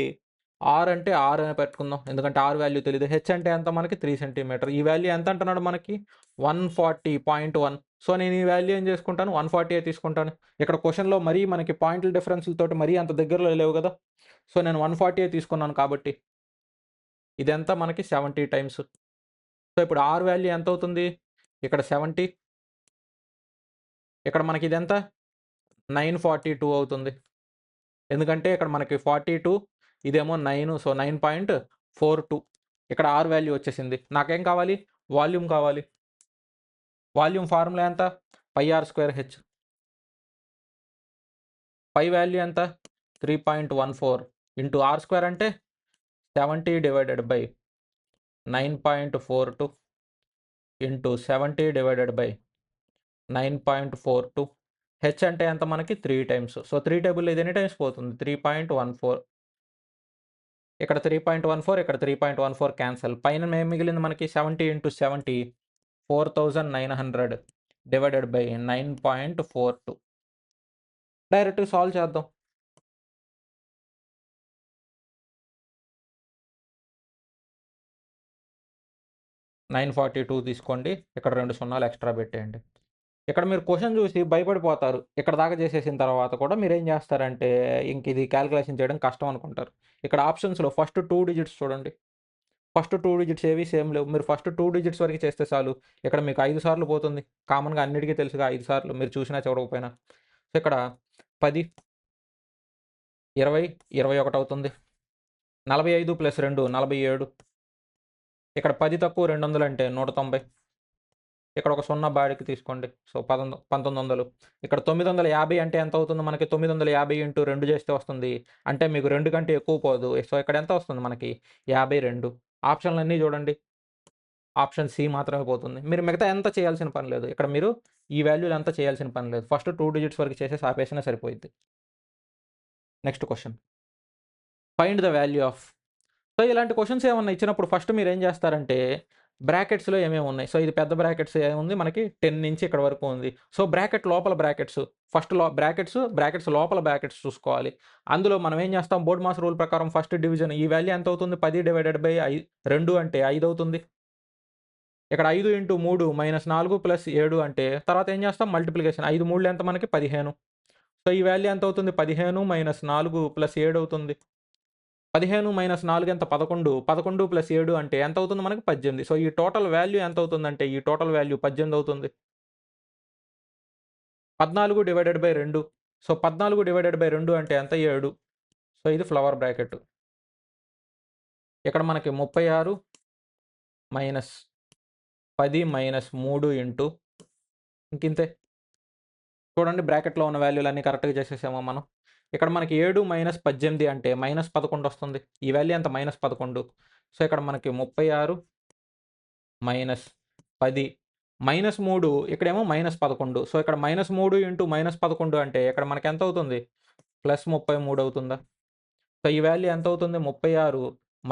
ఆర్ అంటే ఆర్ అని పెట్టుకుందాం. ఎందుకంటే ఆర్ వాల్యూ తెలీదు. హెచ్ అంటే ఎంత మనకి 3 సెంటీమీటర్. ఈ వాల్యూ ఎంత అంటున్నాడు మనకి 140.1. సో నేను ఈ వాల్యూ ఏం చేసుకుంటాను 140 తీసుకుంటాను. ఇక్కడ క్వెషన్‌లో మరీ మనకి పాయింట్ల డిఫరెన్స్‌లతోటి మరీ అంత దగ్గరలో లేవు కదా! సో నేను 140 తీసుకున్నాను కాబట్టి ఇదెంత మనకి 70 టైమ్స్. సో ఇప్పుడు ఆర్ వాల్యూ ఎంత అవుతుంది? ఇక్కడ 70 ఇక్కడ మనకి ఇదెంత 942 అవుతుంది. ఎందుకంటే ఇక్కడ మనకి 42 ఇదేమో 9 సో 9.42 ఇక్కడ ఆర్ వాల్యూ వచ్చేసింది. నాకేం కావాలి? వాల్యూమ్ కావాలి. వాల్యూమ్ ఫార్ములా ఎంత? Pi R square H. Pi value ఎంత? 3.14 ఇంటూ ఆర్ స్క్వేర్ అంటే 70 divided by 9.42 into 70 divided by 9.42 H అంటే ఎంత మనకి 3 టైమ్స్. సో 3 టేబుల్‌లో ఇది ఎన్ని టైమ్స్ పోతుంది? 3.14 ఇక్కడ 3.14 ఇక్కడ 3.14 క్యాన్సల్. పైన ఏం మిగిలింది మనకి 70 ఇంటూ 70 4900 డివైడెడ్ బై 9.42 డైరెక్ట్‌గా సాల్వ్ చేద్దాం. నైన్ 942 తీసుకోండి. ఇక్కడ 2 సున్నాలు ఎక్స్ట్రా పెట్టేయండి. ఇక్కడ మీరు క్వెషన్ చూసి భయపడిపోతారు. ఇక్కడ దాకా చేసేసిన తర్వాత కూడా మీరేం చేస్తారంటే ఇంక ఇది కాలిక్యులేషన్ చేయడం కష్టం అనుకుంటారు. ఇక్కడ ఆప్షన్స్‌లో ఫస్ట్ 2 డిజిట్స్ చూడండి. ఫస్ట్ 2 డిజిట్స్ ఏవి సేమ్ లేవు. మీరు ఫస్ట్ 2 డిజిట్స్ వరకు చేస్తే చాలు. ఇక్కడ మీకు 5 సార్లు పోతుంది. కామన్‌గా అన్నిటికి తెలుసుగా 5 సార్లు మీరు చూసినా చూడకపోయినా. సో ఇక్కడ 10, 20, 21 అవుతుంది. 45 ప్లస్ 2 47. ఇక్కడ 10 తక్కువ 200 అంటే 190. ఇక్కడ ఒక 0 బాడికి తీసుకోండి. సో 1900. ఇక్కడ 950 అంటే ఎంత అవుతుంది మనకి? 950 ఇంటూ 2 చేస్తే వస్తుంది. అంటే మీకు 2 కంటే ఎక్కువ పోదు. సో ఇక్కడ ఎంత వస్తుంది మనకి? 52. ఆప్షన్‌లన్నీ చూడండి. ఆప్షన్ సి మాత్రమే పోతుంది. మీరు మిగతా ఎంత చేయాల్సిన పని లేదు. ఇక్కడ మీరు ఈ వాల్యూలు అంతా చేయాల్సిన పని లేదు. ఫస్ట్ 2 డిజిట్స్ వరకు చేసేసి ఆపేసినా సరిపోయిద్ది. Next question. Find the value of. So ఇలాంటి క్వెషన్స్ ఏమన్నా ఇచ్చినప్పుడు ఫస్ట్ మీరేం చేస్తారంటే బ్రాకెట్స్‌లో ఏమేమి ఉన్నాయి. సో ఇది పెద్ద బ్రాకెట్స్ ఏముంది మనకి 10 నుంచి ఇక్కడ వరకు ఉంది. సో బ్రాకెట్ లోపల బ్రాకెట్స్ ఫస్ట్ బ్రాకెట్స్ లోపల బ్రాకెట్స్ చూసుకోవాలి. అందులో మనం ఏం చేస్తాం బోర్డ్ మాస్ రూల్ ప్రకారం ఫస్ట్ డివిజన్ ఈ వాల్యూ ఎంత అవుతుంది? 10 డివైడెడ్ బై 2 అంటే 5 అవుతుంది. ఇక్కడ 5 ఇంటూ 3 మైనస్ 4 ప్లస్ 7 అంటే తర్వాత ఏం చేస్తాం మల్టిప్లికేషన్ 5 మూడులు ఎంత మనకి 15. సో ఈ వాల్యూ ఎంత అవుతుంది? 15 మైనస్ 4 ప్లస్ 7 అవుతుంది. 15 మైనస్ 4 ఎంత? 11. 11 ప్లస్ 7 అంటే ఎంత అవుతుంది మనకి? 18. సో ఈ టోటల్ వాల్యూ ఎంత అవుతుందంటే ఈ టోటల్ వాల్యూ 18 అవుతుంది. 14 divided by 2. So 14 divided by 2 అంటే ఎంత? 7. సో ఇది ఫ్లవర్ బ్రాకెట్. ఇక్కడ మనకి 36 మైనస్ 10 మైనస్ 3 ఇంటూ ఇంకింతే. చూడండి బ్రాకెట్‌లో ఉన్న వాల్యూలన్నీ కరెక్ట్‌గా చేసేసామా మనం? ఇక్కడ మనకి 7 మైనస్ 18 అంటే మైనస్ 11 వస్తుంది. ఈ వాల్యూ ఎంత? మైనస్ 11. సో ఇక్కడ మనకి 36 మైనస్ 10 మైనస్ 3 ఇక్కడేమో మైనస్ 11. సో ఇక్కడ మైనస్ 3 ఇంటూ మైనస్ 11 అంటే ఇక్కడ మనకి ఎంత అవుతుంది? ప్లస్ 33 అవుతుందా? సో ఈ వాల్యూ ఎంత అవుతుంది? 36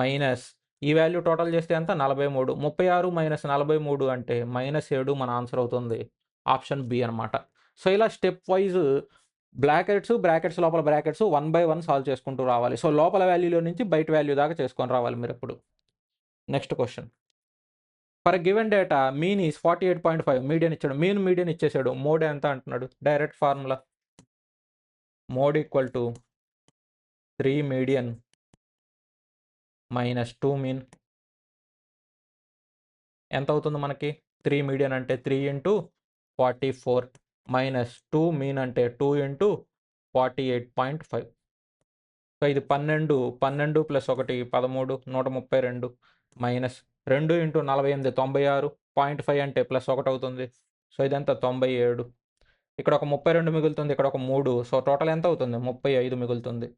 మైనస్ ఈ వాల్యూ టోటల్ చేస్తే ఎంత? 43. 36 మైనస్ 43 అంటే -7 మన ఆన్సర్ అవుతుంది. ఆప్షన్ బి అనమాట. సో ఇలా స్టెప్ వైస్ బ్రాకెట్స్ లోపల బ్రాకెట్స్ 1 బై 1 సాల్వ్ చేసుకుంటూ రావాలి. సో లోపల వాల్యూలో నుంచి బయట వాల్యూ దాకా చేసుకొని రావాలి మీరెప్పుడు. Next question. For given data mean is 48.5 median ఇచ్చాడు. మీడియన్ ఇచ్చేసాడు. మోడ్ ఎంత అంటున్నాడు? Direct formula. Mode equal to 3 median minus 2 mean ఎంత అవుతుంది మనకి? 3 మీడియన్ అంటే 3 ఇంటూ 44 మైనస్ 2 మీన్ అంటే 2 ఇంటూ 48.5 సో ఇది 12, 12 + 1 13, 132 మైనస్ 2 × 48 96, 0.5 అంటే +1 అవుతుంది. సో ఇదెంత 97. ఇక్కడ ఒక 32 మిగులుతుంది. ఇక్కడ ఒక 3. సో టోటల్ ఎంత అవుతుంది? 35 మిగులుతుంది.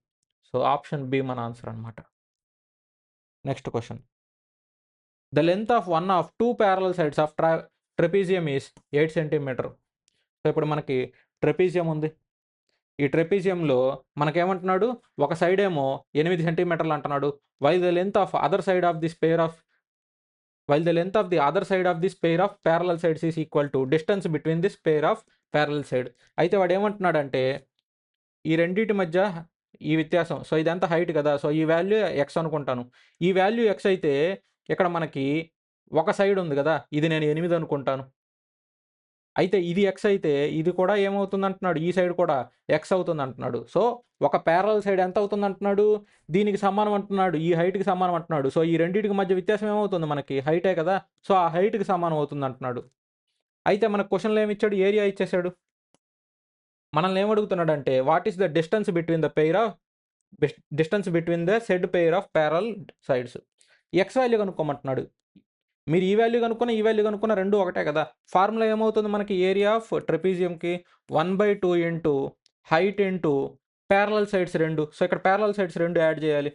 సో ఆప్షన్ బి మన ఆన్సర్ అనమాట. Next question. The length of one of 2 parallel sides of trapezium is 8 centimetre. So ఇప్పుడు మనకి ట్రెపీజియం ఉంది. ఈ ట్రెపీజియంలో మనకేమంటున్నాడు? ఒక సైడ్ ఏమో 8 సెంటీమీటర్లు అంటున్నాడు. While the length of other side of this pair of while the length of the other side of this pair of parallel sides is equal to distance between this pair of parallel side. అయితే వాడు ఏమంటున్నాడంటే ఈ రెండిటి మధ్య ఈ వ్యత్యాసం. So ఇదంతా height కదా! సో ఈ వాల్యూ x అనుకుంటాను. ఈ వాల్యూ x అయితే ఇక్కడ మనకి ఒక సైడ్ ఉంది కదా! ఇది నేను 8 అనుకుంటాను. అయితే ఇది x అయితే ఇది కూడా ఏమవుతుందంటున్నాడు? ఈ సైడ్ కూడా x అవుతుందంటున్నాడు. సో ఒక ప్యారలల్ సైడ్ ఎంత అవుతుందంటున్నాడు? దీనికి సమానం అంటున్నాడు. ఈ హైట్‌కి సమానం అంటున్నాడు. సో ఈ రెండిటికి మధ్య వ్యత్యాసం ఏమవుతుంది మనకి? హైటే కదా! సో ఆ హైట్‌కి సమానం అవుతుందంటున్నాడు. అయితే మనకు క్వెషన్‌లో ఏమిచ్చాడు? ఏరియా ఇచ్చేసాడు. మనల్ని ఏమడుగుతున్నాడంటే what is the distance between the pair of distance between the said pair of parallel sides. X value కనుక్కోమంటున్నాడు. మీరు ఈ వాల్యూ కనుక్కున్న, ఈ వాల్యూ కనుక్కున్న రెండు ఒకటే కదా! ఫార్ములా ఏమవుతుంది మనకి? ఏరియా ఆఫ్ ట్రెపీజియంకి 1/2 into height into parallel sides 2. So ఇక్కడ ప్యారలల్ సైడ్స్ 2 యాడ్ చేయాలి.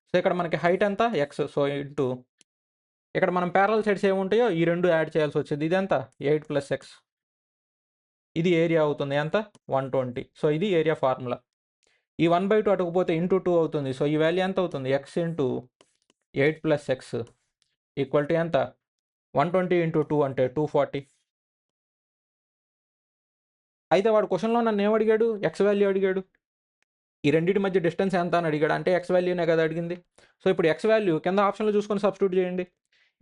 సో ఇక్కడ మనకి హైట్ ఎంత? ఎక్స్. సో ఇంటూ ఇక్కడ మనం ప్యారలల్ సైడ్స్ ఏముంటాయో ఈ 2 యాడ్ చేయాల్సి వచ్చింది. ఇదెంత? 8 + x. ఇది ఏరియా అవుతుంది. ఎంత? 120. సో ఇది ఏరియా ఫార్ములా. ఈ 1/2 అటుకుపోతే ఇంటూ 2 అవుతుంది. సో ఈ వాల్యూ ఎంత అవుతుంది? x into 8 + x equal to ఎంత? 120 ఇంటూ 2 అంటే 240. అయితే వాడు క్వెషన్‌లో నన్ను ఏమడిగాడు? ఎక్స్ వాల్యూ అడిగాడు. ఈ రెండిటి మధ్య డిస్టెన్స్ ఎంత అని అడిగాడు. అంటే ఎక్స్ వాల్యూనే కదా అడిగింది. సో ఇప్పుడు ఎక్స్ వాల్యూ కింద ఆప్షన్‌లో చూసుకొని సబ్స్టిట్యూట్ చేయండి.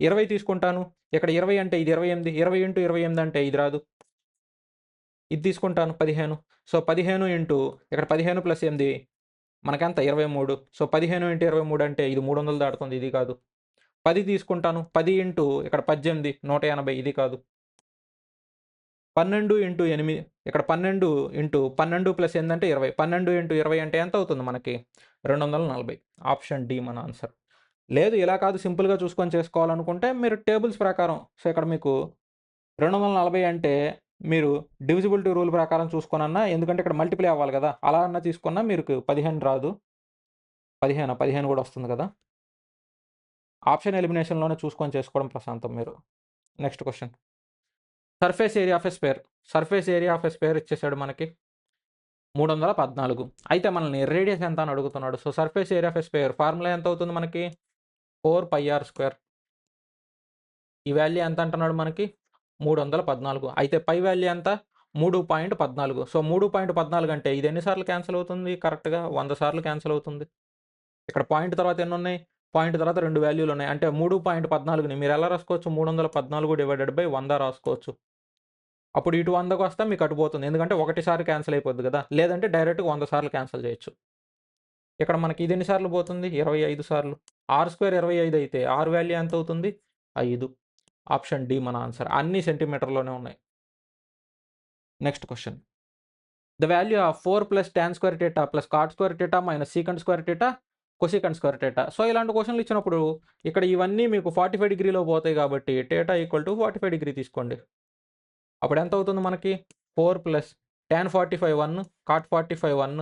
20 తీసుకుంటాను. ఇక్కడ 20 అంటే ఇది 28. 20 ఇంటూ 28 అంటే ఇది రాదు. ఇది తీసుకుంటాను 15. సో 15 ఇంటూ ఇక్కడ 15 + 8 మనకెంత? 23. సో 15 ఇంటూ 23 అంటే ఇది 300 దాటుతుంది. ఇది కాదు. 10 తీసుకుంటాను. 10 ఇంటూ ఇక్కడ 18 180 ఇది కాదు. 12 ఇంటూ 8 ఇక్కడ 12 ఇంటూ 12 + 8 అంటే 20. 12 ఇంటూ 20 అంటే ఎంత అవుతుంది మనకి? 240. ఆప్షన్ డి మన ఆన్సర్. లేదు ఇలా కాదు సింపుల్‌గా చూసుకొని చేసుకోవాలనుకుంటే మీరు టేబుల్స్ ప్రకారం సో ఇక్కడ మీకు 240 అంటే మీరు డివిజిబిలిటీ రూల్ ప్రకారం చూసుకొనన్నా ఎందుకంటే ఇక్కడ మల్టిప్లై అవ్వాలి కదా! అలా అన్నా తీసుకున్నా మీకు 15 రాదు. 15 కూడా వస్తుంది కదా! ఆప్షన్ ఎలిమినేషన్‌లోనే చూసుకొని చేసుకోవడం ప్రశాంతం మీరు. Next question. Surface area of a square. Surface area of a square ఇచ్చేసాడు మనకి 314. అయితే మనల్ని రేడియస్ ఎంత అని అడుగుతున్నాడు. So surface area of a square formula ఎంత అవుతుంది మనకి? 4πr². ఈ వాల్యూ ఎంత అంటున్నాడు మనకి? 314. అయితే పై వాల్యూ ఎంత? 3.14. సో 3.14 అంటే ఇది ఎన్ని సార్లు క్యాన్సిల్ అవుతుంది కరెక్ట్‌గా? 100 సార్లు క్యాన్సిల్ అవుతుంది. ఇక్కడ పాయింట్ తర్వాత ఎన్నున్నాయి? పాయింట్ తర్వాత 2 వాల్యూలు ఉన్నాయి. అంటే 3.14ని మీరు ఎలా రాసుకోవచ్చు? 314/100 రాసుకోవచ్చు. అప్పుడు ఇటు 100కొస్తే మీకు అటు పోతుంది. ఎందుకంటే ఒకటిసారి క్యాన్సిల్ అయిపోద్ది కదా! లేదంటే డైరెక్ట్‌గా 100 సార్లు క్యాన్సిల్ చేయొచ్చు. ఇక్కడ మనకి ఇది ఎన్ని సార్లు పోతుంది? 25 సార్లు. r² 25 అయితే r వాల్యూ ఎంత అవుతుంది? 5. ఆప్షన్ డి మన ఆన్సర్. అన్నీ సెంటీమీటర్‌లోనే ఉన్నాయి. Next question. The value of 4 + tan² θ + cot² θ - secant² θ cosecant² θ. So ఇలాంటి క్వెషన్‌లు ఇచ్చినప్పుడు ఇక్కడ ఇవన్నీ మీకు 45 డిగ్రీలో పోతాయి కాబట్టి θ = 45 డిగ్రీ తీసుకోండి. అప్పుడు ఎంత అవుతుంది మనకి? 4 + tan 45 1, cot 45 1,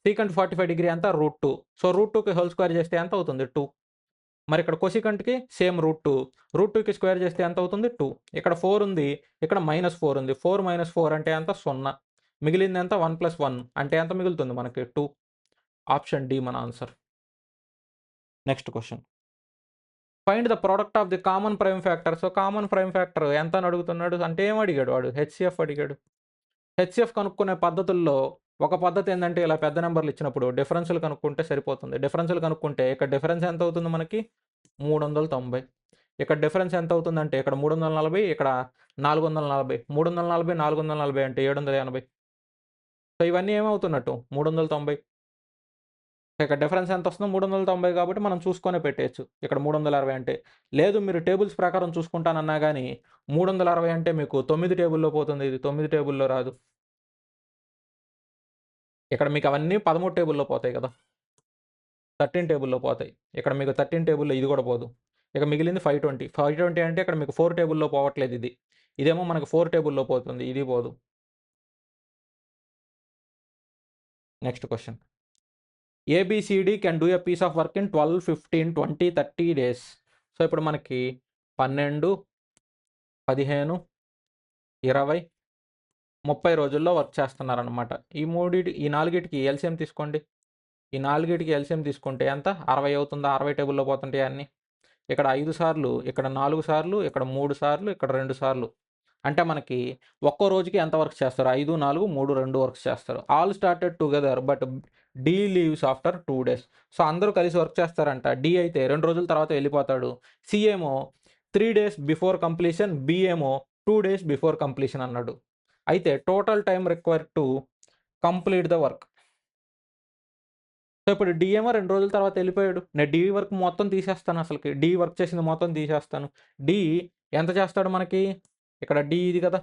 secant 45 డిగ్రీ ఎంత? √2. సో √2కి హోల్ స్క్వేర్ చేస్తే ఎంత అవుతుంది? 2. మరి ఇక్కడ కొసికంట్‌కి సేమ్ √2. √2కి స్క్వేర్ చేస్తే ఎంత అవుతుంది? 2. ఇక్కడ 4 ఉంది. ఇక్కడ -4 ఉంది. 4 - 4 అంటే ఎంత? 0. మిగిలింది ఎంత? 1 + 1 అంటే ఎంత మిగులుతుంది మనకి? 2. ఆప్షన్ డి మన answer. Next question. Find the product of the common prime factor. So common prime factor ఎంత అని అడుగుతున్నాడు. అంటే ఏం అడిగాడు వాడు? హెచ్‌సిఎఫ్ అడిగాడు. హెచ్‌సిఎఫ్ కనుక్కునే పద్ధతుల్లో ఒక పద్ధతి ఏందంటే ఇలా పెద్ద నంబర్‌లు ఇచ్చినప్పుడు డిఫరెన్స్‌లు కనుక్కుంటే సరిపోతుంది. డిఫరెన్స్‌లు కనుక్కుంటే ఇక్కడ డిఫరెన్స్ ఎంత అవుతుంది మనకి? 390. ఇక్కడ డిఫరెన్స్ ఎంత అవుతుందంటే ఇక్కడ 340, ఇక్కడ 440. 340, 440 అంటే 780. సో ఇవన్నీ ఏమవుతున్నట్టు? 390. ఇక్కడ డిఫరెన్స్ ఎంత వస్తుందో 390 కాబట్టి మనం చూసుకొనే పెట్టేయొచ్చు. ఇక్కడ 360 అంటే. లేదు మీరు టేబుల్స్ ప్రకారం చూసుకుంటానన్నా గాని 360 అంటే మీకు 9 టేబుల్‌లో పోతుంది. ఇది 9 టేబుల్‌లో రాదు. ఇక్కడ మీకు అవన్నీ 13 టేబుల్‌లో పోతాయి కదా! 13 టేబుల్‌లో పోతాయి. ఇక్కడ మీకు 13 టేబుల్‌లో ఇది కూడా పోదు. ఇక మిగిలింది 520. 520 అంటే ఇక్కడ మీకు 4 టేబుల్‌లో పోవట్లేదు ఇది. ఇదేమో మనకు 4 టేబుల్‌లో పోతుంది. ఇది పోదు. Next question. ABCD can do a piece of work in 12, 15, 20, 30 days. So, ఇప్పుడు మనకి 12, 15, 20, 30 రోజుల్లో వర్క్ చేస్తున్నారనమాట. ఈ నాలుగిటికి ఎల్‌సీఎం తీసుకోండి. ఈ నాలుగిటికి ఎల్‌సీఎం తీసుకుంటే ఎంత? 60 అవుతుందా? 60 టేబుల్‌లో పోతుంటాయా అన్నీ? ఇక్కడ 5 సార్లు, ఇక్కడ 4 సార్లు, ఇక్కడ 3 సార్లు, ఇక్కడ 2 సార్లు. అంటే మనకి ఒక్కో రోజుకి ఎంత వర్క్ చేస్తారు? 5, 4, 3, 2 వర్క్స్ చేస్తారు. All started together but D leaves after 2 days. So, అందరూ కలిసి వర్క్ చేస్తారంట. డి అయితే 2 రోజుల తర్వాత వెళ్ళిపోతాడు. సి ఏమో 3 డేస్ బిఫోర్ కంప్లీషన్, బి ఏమో 2 డేస్ బిఫోర్ కంప్లీషన్ అన్నాడు. అయితే total time required to complete the work. So, ఇప్పుడు డి ఏమో 2 రోజుల తర్వాత వెళ్ళిపోయాడు. నేను డి వర్క్ మొత్తం తీసేస్తాను అసలకి. డి వర్క్ చేసింది మొత్తం తీసేస్తాను. డి ఎంత చేస్తాడు మనకి? ఇక్కడ డి ఇది కదా!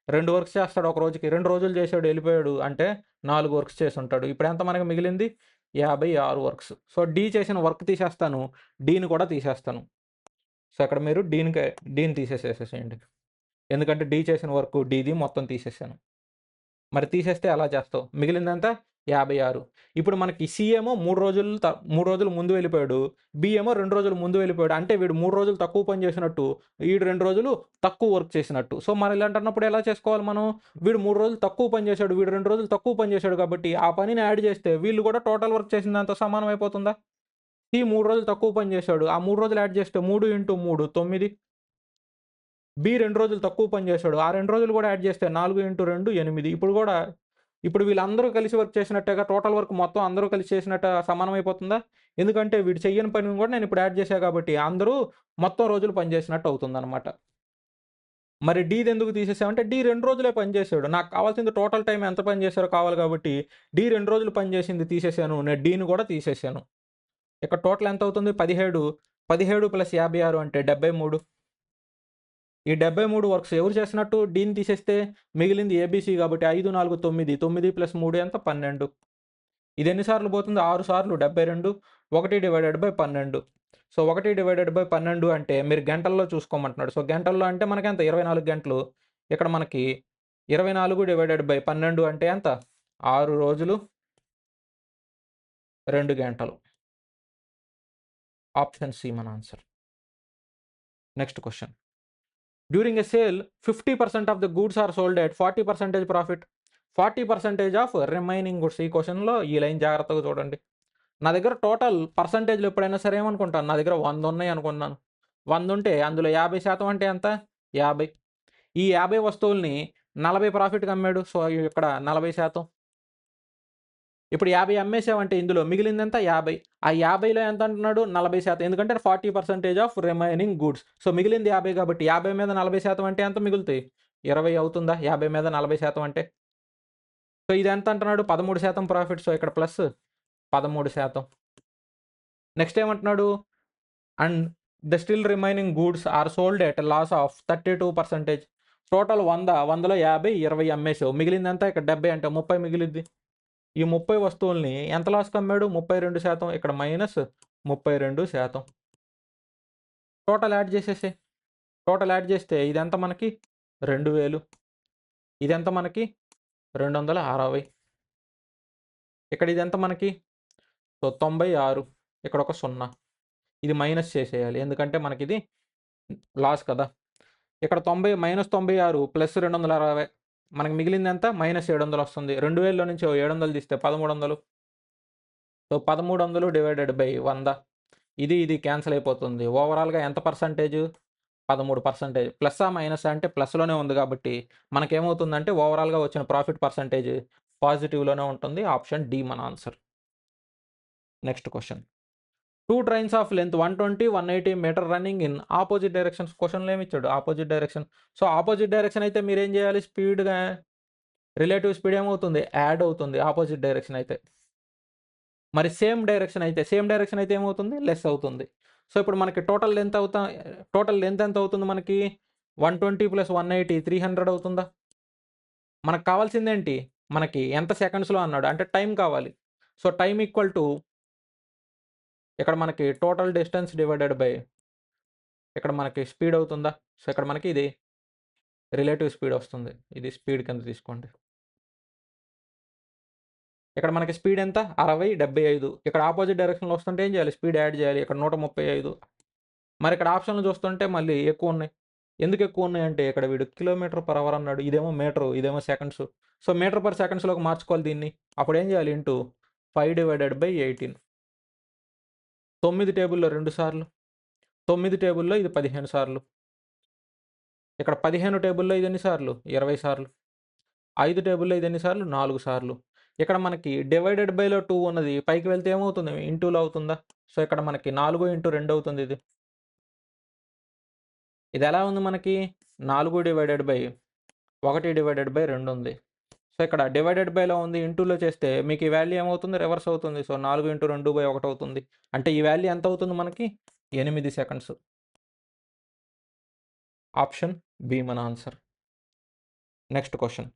2 వర్క్స్ చేస్తాడు ఒక రోజుకి. 2 రోజులు చేసాడు ఎళ్ళిపోయాడు. అంటే 4 వర్క్స్ చేసుంటాడు. ఇప్పుడెంత మనకు మిగిలింది? 56 వర్క్స్. సో, డి చేసిన వర్క్ తీసేస్తాను. డిని కూడా తీసేస్తాను. సో, ఇక్కడ మీరు డిని తీసేసేసేయండి. ఎందుకంటే డి చేసిన వర్క్ డిది మొత్తం తీసేసాను. మరి తీసేస్తే ఎలా చేస్తావు? మిగిలిందెంత? 56. ఇప్పుడు మనకి సి ఏమో 3 రోజులు ముందు వెళ్ళిపోయాడు. బి ఏమో 2 రోజులు ముందు వెళ్ళిపోయాడు. అంటే వీడు 3 రోజులు తక్కువ పని చేసినట్టు, ఈడు 2 రోజులు తక్కువ వర్క్ చేసినట్టు. సో, మరి ఇలాంటన్నప్పుడు ఎలా చేసుకోవాలి మనం? వీడు 3 రోజులు తక్కువ పని చేశాడు. వీడు 2 రోజులు తక్కువ పని చేశాడు కాబట్టి, ఆ పనిని యాడ్ చేస్తే వీళ్ళు కూడా టోటల్ వర్క్ చేసిన దాంతో సమానం అయిపోతుందా? సి 3 రోజులు తక్కువ పని చేశాడు. ఆ 3 రోజులు యాడ్ చేస్తే 3 ఇంటూ 3 9. బి 2 రోజులు తక్కువ పని చేశాడు. ఆ 2 రోజులు కూడా యాడ్ చేస్తే 4 ఇంటూ 2 8. ఇప్పుడు వీళ్ళందరూ కలిసి వర్క్ చేసినట్టేగా, టోటల్ వర్క్ మొత్తం అందరూ కలిసి చేసినట్టు సమానం అయిపోతుందా? ఎందుకంటే వీడు చెయ్యని పనిని కూడా నేను ఇప్పుడు యాడ్ చేశా కాబట్టి అందరూ మొత్తం రోజులు పని చేసినట్టు అవుతుందనమాట. మరి డీదెందుకు తీసేసామంటే డి 2 రోజులే పని చేశాడు. నాకు కావాల్సింది టోటల్ టైమ్ ఎంత పని చేశారో కావాలి కాబట్టి డి 2 రోజులు పని చేసింది తీసేసాను. నేను డిని కూడా తీసేసాను. ఇక్కడ టోటల్ ఎంత అవుతుంది? 17. 17 ప్లస్ 56 అంటే 73. ఈ 73 వర్క్స్ ఎవరు చేసినట్టు? డీని తీసేస్తే మిగిలింది ఏబీసీ కాబట్టి 5, 4, 9. 9 ప్లస్ 3 ఎంత? 12. ఇది ఎన్ని సార్లు పోతుంది? 6 సార్లు 72. 1/12. సో, 1/12 అంటే మీరు గంటల్లో చూసుకోమంటున్నాడు. సో, గంటల్లో అంటే మనకెంత? 24 గంటలు. ఇక్కడ మనకి 24/12 అంటే ఎంత? 6 రోజులు, 2 గంటలు. ఆప్షన్ సి మన answer. Next question. During a sale 50% of the goods are sold at 40% profit. 40% of remaining goods. ఈ క్వెషన్‌లో ఈ లైన్ జాగ్రత్తగా చూడండి. నా దగ్గర టోటల్ పర్సెంటేజ్‌లు ఎప్పుడైనా సరే ఏమనుకుంటాను, నా దగ్గర 100 ఉన్నాయి అనుకున్నాను. 100 ఉంటే అందులో 50% అంటే ఎంత? 50. ఈ 50 వస్తువుల్ని 40 ప్రాఫిట్‌కి అమ్మాడు. సో, ఇక్కడ 40%. ఇప్పుడు 50 అమ్మేసావంటే ఇందులో మిగిలిందెంత? 50. ఆ 50లో ఎంత అంటున్నాడు? 40%. ఎందుకంటే 40% ఆఫ్ రిమైనింగ్ గూడ్స్. సో, మిగిలింది 50 కాబట్టి 50 మీద 40% అంటే ఎంత మిగులుతాయి? 20 అవుతుందా? 50 మీద 40% అంటే? సో, ఇదెంత అంటున్నాడు? 13% ప్రాఫిట్. సో, ఇక్కడ ప్లస్ 13%. నెక్స్ట్ ఏమంటున్నాడు? And the still remaining goods are sold at loss of 32%. Total 100, 100లో 50, 20 అమ్మేసావు. మిగిలిందెంత? ఇక్కడ 70 అంటే 30 మిగిలిద్ది. ఈ 30 వస్తువుల్ని ఎంత లాస్‌కి అమ్మాడు? 32%. ఇక్కడ మైనస్ 32%. టోటల్ యాడ్ చేసేసేయి. టోటల్ యాడ్ చేస్తే ఇదెంత మనకి? 2000. ఇదెంత మనకి? 260. ఇక్కడ ఇదెంత మనకి? సో, 96. ఇక్కడ ఒక 0. ఇది మైనస్ చేసేయాలి. ఎందుకంటే మనకిది లాస్ కదా! ఇక్కడ 90 మైనస్ 96 ప్లస్ 260. మనకు మిగిలిందెంత? మైనస్ 700 వస్తుంది. 2000లో నుంచి 700 తీస్తే 1300. So, 1300 divided by 100. ఇది క్యాన్సల్ అయిపోతుంది. ఓవరాల్‌గా ఎంత పర్సెంటేజు? 13%. ప్లస్సా? మైనసా? అంటే ప్లస్‌లోనే ఉంది కాబట్టి మనకేమవుతుందంటే ఓవరాల్‌గా వచ్చిన ప్రాఫిట్ పర్సెంటేజ్ పాజిటివ్‌లోనే ఉంటుంది. ఆప్షన్ డి మన answer. Next question. 2 trains of length 120, 180 metre running in opposite directions. క్వెషన్‌లో ఏమిచ్చాడు? Opposite direction. So, opposite direction అయితే మీరేం చేయాలి? స్పీడ్‌గా రిలేటివ్ స్పీడ్ ఏమవుతుంది? యాడ్ అవుతుంది ఆపోజిట్ డైరెక్షన్ అయితే. మరి సేమ్ డైరెక్షన్ అయితే ఏమవుతుంది? లెస్ అవుతుంది. సో, ఇప్పుడు మనకి టోటల్ లెంత్ ఎంత అవుతుంది మనకి? 120 ప్లస్ 180 300 అవుతుందా? మనకు కావాల్సిందేంటి? మనకి ఎంత సెకండ్స్‌లో అన్నాడు. అంటే టైమ్ కావాలి. సో, టైమ్ ఈక్వల్ టు ఇక్కడ మనకి టోటల్ డిస్టెన్స్ డివైడెడ్ బై ఇక్కడ మనకి స్పీడ్ అవుతుందా? సో, ఇక్కడ మనకి ఇది రిలేటివ్ స్పీడ్ వస్తుంది. ఇది స్పీడ్ కింద తీసుకోండి. ఇక్కడ మనకి స్పీడ్ ఎంత? 60, 75. ఇక్కడ అపోజిట్ డైరెక్షన్‌లో వస్తుంటే ఏం చేయాలి? స్పీడ్ యాడ్ చేయాలి. ఇక్కడ 135. మరి ఇక్కడ ఆప్షన్‌లు చూస్తుంటే మళ్ళీ ఎక్కువున్నాయి. ఎందుకు ఎక్కువున్నాయంటే ఇక్కడ వీడు కిలోమీటర్ పర్ అవర్ అన్నాడు. ఇదేమో మీటరు, ఇదేమో సెకండ్స్. సో, మీటర్ పర్ సెకండ్స్‌లోకి మార్చుకోవాలి దీన్ని. అప్పుడేం చేయాలి? ఇంటూ 5/18. 9 టేబుల్‌లో 2 సార్లు. 9 టేబుల్‌లో ఇది 15 సార్లు. ఇక్కడ 15 టేబుల్‌లో ఇది ఎన్ని సార్లు? 20 సార్లు. 5 టేబుల్‌లో ఇది ఎన్ని సార్లు? 4 సార్లు. ఇక్కడ మనకి డివైడెడ్ బైలో 2 ఉన్నది. పైకి వెళ్తే ఏమవుతుంది? ఇంటూలో అవుతుందా? సో, ఇక్కడ మనకి 4 ఇంటూ 2 అవుతుంది ఇది. ఇదెలా ఉంది మనకి? 4/1/2 ఉంది. సో, ఇక్కడ డివైడెడ్ బైలో ఉంది. ఇంటూలో చేస్తే మీకు ఈ వాల్యూ ఏమవుతుంది? రివర్స్ అవుతుంది. సో, 4 ఇంటూ 2/1 అవుతుంది. అంటే ఈ వాల్యూ ఎంత అవుతుంది మనకి? 8 సెకండ్స్. ఆప్షన్ బి మన answer. Next question.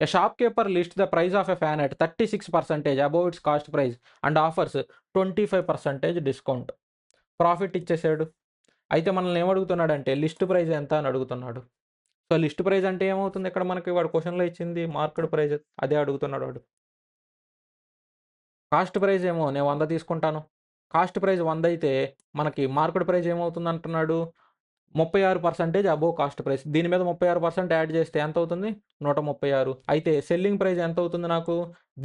A shopkeeper lists the price of a fan at 36% above its cost price and offers 25% discount. Profit ఇచ్చేసాడు. అయితే మనల్ని ఏమడుగుతున్నాడంటే లిస్ట్ ప్రైస్ ఎంత అని అడుగుతున్నాడు. సో, లిస్ట్ ప్రైస్ అంటే ఏమవుతుంది? ఇక్కడ మనకి వాడు క్వెషన్‌లో ఇచ్చింది మార్కెట్ ప్రైస్. అదే అడుగుతున్నాడు వాడు. కాస్ట్ ప్రైస్ ఏమో నేను 100 తీసుకుంటాను. కాస్ట్ ప్రైస్ 100 అయితే మనకి మార్కెట్ ప్రైస్ ఏమవుతుంది అంటున్నాడు? 36% అబోవ్ కాస్ట్ ప్రైస్. దీని మీద 36% యాడ్ చేస్తే ఎంతవుతుంది? 136. అయితే సెల్లింగ్ ప్రైస్ ఎంతవుతుంది నాకు?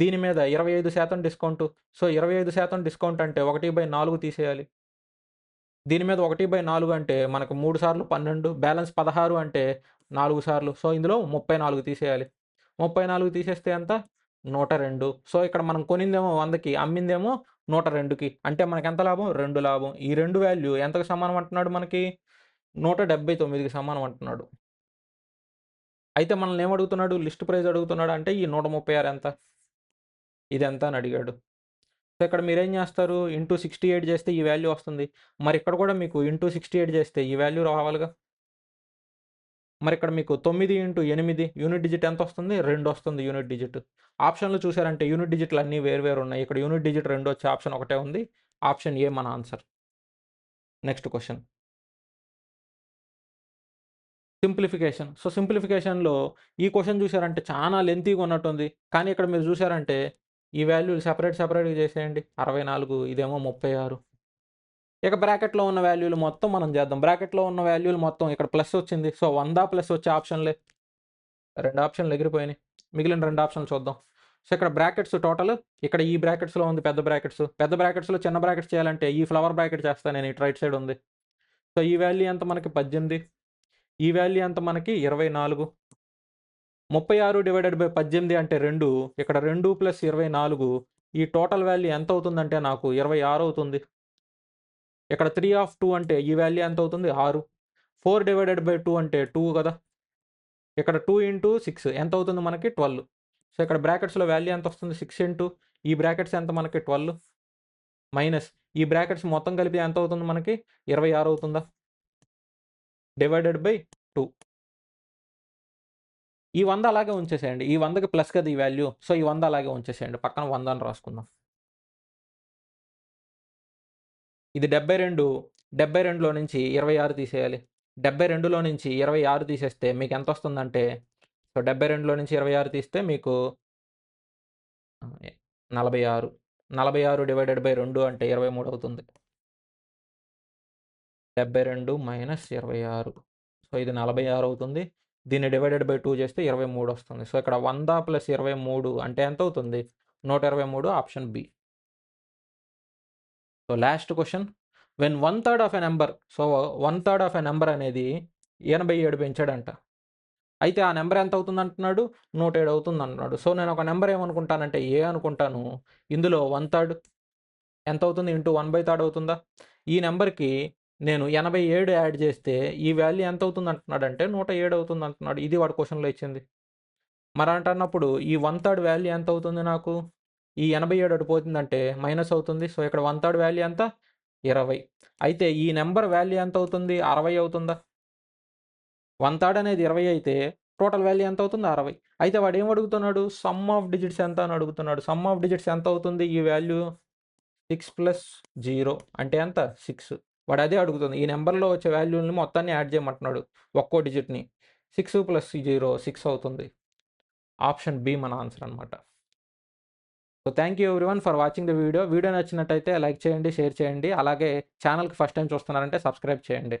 దీని మీద 25% డిస్కౌంటు. సో, 25% డిస్కౌంట్ అంటే 1/4 తీసేయాలి. దీని మీద 1/4 అంటే మనకు 3 సార్లు 12 బ్యాలెన్స్ 16 అంటే 4 సార్లు. సో, ఇందులో 34 తీసేయాలి. 34 తీసేస్తే ఎంత? 102. సో, ఇక్కడ మనం కొనిందేమో 100కి, అమ్మిందేమో 102కి. అంటే మనకెంత లాభం? 2 లాభం. ఈ 2 వాల్యూ ఎంతకు సమానం అంటున్నాడు మనకి? 179కి సమానం అంటున్నాడు. అయితే మనల్ని ఏమడుగుతున్నాడు? లిస్ట్ ప్రైస్ అడుగుతున్నాడు. అంటే ఈ 136 ఎంత? ఇదెంత అని అడిగాడు. సో, ఇక్కడ మీరేం చేస్తారు? ఇంటూ 68 చేస్తే ఈ వాల్యూ వస్తుంది. మరి ఇక్కడ కూడా మీకు ఇంటూ 68 చేస్తే ఈ వాల్యూ రావాలిగా. మరి ఇక్కడ మీకు 9 ఇంటూ 8 యూనిట్ డిజిట్ ఎంతొస్తుంది? 2 వస్తుంది యూనిట్ డిజిట్. ఆప్షన్‌లు చూసారంటే యూనిట్ డిజిట్‌లు అన్నీ వేరు వేరు ఉన్నాయి. ఇక్కడ యూనిట్ డిజిట్ 2 వచ్చే ఆప్షన్ ఒకటే ఉంది. ఆప్షన్ ఏ మన answer. Next question. Simplification. So, సింప్లిఫికేషన్‌లో ఈ క్వెషన్ చూసారంటే చాలా లెంతీగా ఉన్నట్టుంది. కానీ ఇక్కడ మీరు చూసారంటే ఈ వాల్యూలు సెపరేట్‌గా చేసేయండి. 64 ఇదేమో 36. ఇక బ్రాకెట్‌లో ఉన్న వాల్యూలు మొత్తం మనం చేద్దాం. బ్రాకెట్‌లో ఉన్న వాల్యూలు మొత్తం ఇక్కడ ప్లస్ వచ్చింది. సో, 100 ప్లస్ వచ్చే ఆప్షన్‌లే. 2 ఆప్షన్‌లు ఎగిరిపోయినాయి. మిగిలిన 2 ఆప్షన్‌లు చూద్దాం. సో, ఇక్కడ బ్రాకెట్స్ టోటల్ ఇక్కడ ఈ బ్రాకెట్స్‌లో ఉంది పెద్ద బ్రాకెట్స్. పెద్ద బ్రాకెట్స్‌లో చిన్న బ్రాకెట్స్ చేయాలంటే ఈ ఫ్లవర్ బ్రాకెట్ చేస్తా నేను. ఇటు రైట్ సైడ్ ఉంది. సో, ఈ వాల్యూ ఎంత మనకి? 18. ఈ వాల్యూ ఎంత మనకి? 24. 36/18 అంటే 2. ఇక్కడ 2 + 24 ఈ టోటల్ వాల్యూ ఎంత అవుతుందంటే నాకు 26 అవుతుంది. ఇక్కడ 3/2 అంటే ఈ వాల్యూ ఎంత అవుతుంది? 6. 4/2 అంటే 2 కదా! ఇక్కడ 2 ఇంటూ 6 ఎంత అవుతుంది మనకి? 12. సో, ఇక్కడ బ్రాకెట్స్‌లో వాల్యూ ఎంత వస్తుంది? 6 ఇంటూ ఈ బ్రాకెట్స్ ఎంత మనకి? 12 మైనస్ ఈ బ్రాకెట్స్ మొత్తం కలిపి ఎంత అవుతుంది మనకి? 26 అవుతుందా? Divided by 2. ఈ 100 అలాగే ఉంచేసేయండి. ఈ 100కి ప్లస్ కదా ఈ వాల్యూ. సో, ఈ 100 అలాగే ఉంచేసేయండి. పక్కన 100 అని రాసుకుందాం. ఇది 72. 72లో నుంచి 26 తీసేయాలి. 72లో నుంచి 26 తీసేస్తే మీకెంతొస్తుందంటే సో, 72లో నుంచి 26 తీస్తే మీకు 46. 46 డివైడెడ్ బై 2 అంటే 23 అవుతుంది. 72 మైనస్ 26. సో, ఇది 46 అవుతుంది. దీన్ని డివైడెడ్ బై 2 చేస్తే 23 వస్తుంది. సో, ఇక్కడ 100 + 23 అంటే ఎంతవుతుంది? 123 option B. So, last question. When 1/3 of a number so, 1/3 of a number అనేది 87 పెంచాడంట. అయితే ఆ నంబర్ ఎంత అవుతుందంటున్నాడు? 107 అవుతుందంటున్నాడు. సో, నేను ఒక నంబర్ ఏమనుకుంటానంటే ఏ అనుకుంటాను. ఇందులో 1/3 ఎంతవుతుంది? ఇంటూ 1/3 అవుతుందా? ఈ నంబర్‌కి నేను 87 యాడ్ చేస్తే ఈ వాల్యూ ఎంతవుతుందంటున్నాడంటే 107 అవుతుందంటున్నాడు. ఇది వాడు క్వెషన్‌లో ఇచ్చింది. మరంటన్నప్పుడు ఈ 1/3 వాల్యూ ఎంతవుతుంది నాకు? ఈ 87 అటు పోతుందంటే మైనస్ అవుతుంది. సో, ఇక్కడ 1/3 వాల్యూ ఎంత? 20. అయితే ఈ నంబర్ వాల్యూ ఎంతవుతుంది? 60 అవుతుందా? 1/3 అనేది 20 అయితే టోటల్ వాల్యూ ఎంతవుతుంది? 60. అయితే వాడేం అడుగుతున్నాడు? సమ్ ఆఫ్ డిజిట్స్ ఎంత అని అడుగుతున్నాడు. సమ్ ఆఫ్ డిజిట్స్ ఎంతవుతుంది ఈ వాల్యూ? 6 ప్లస్ 0 అంటే ఎంత? 6. వాడు అదే అడుగుతుంది. ఈ నెంబర్‌లో వచ్చే వాల్యూలని మొత్తాన్ని యాడ్ చేయమంటున్నాడు. ఒక్కో డిజిట్‌ని. 6 ప్లస్ 0 6 అవుతుంది. ఆప్షన్ బి మన ఆన్సర్ అనమాట. So thank you everyone for watching the video. Video నచ్చినట్టయితే లైక్ చేయండి, షేర్ చేయండి. అలాగే ఛానల్‌కి ఫస్ట్ టైం చూస్తున్నారంటే సబ్స్క్రైబ్ చేయండి.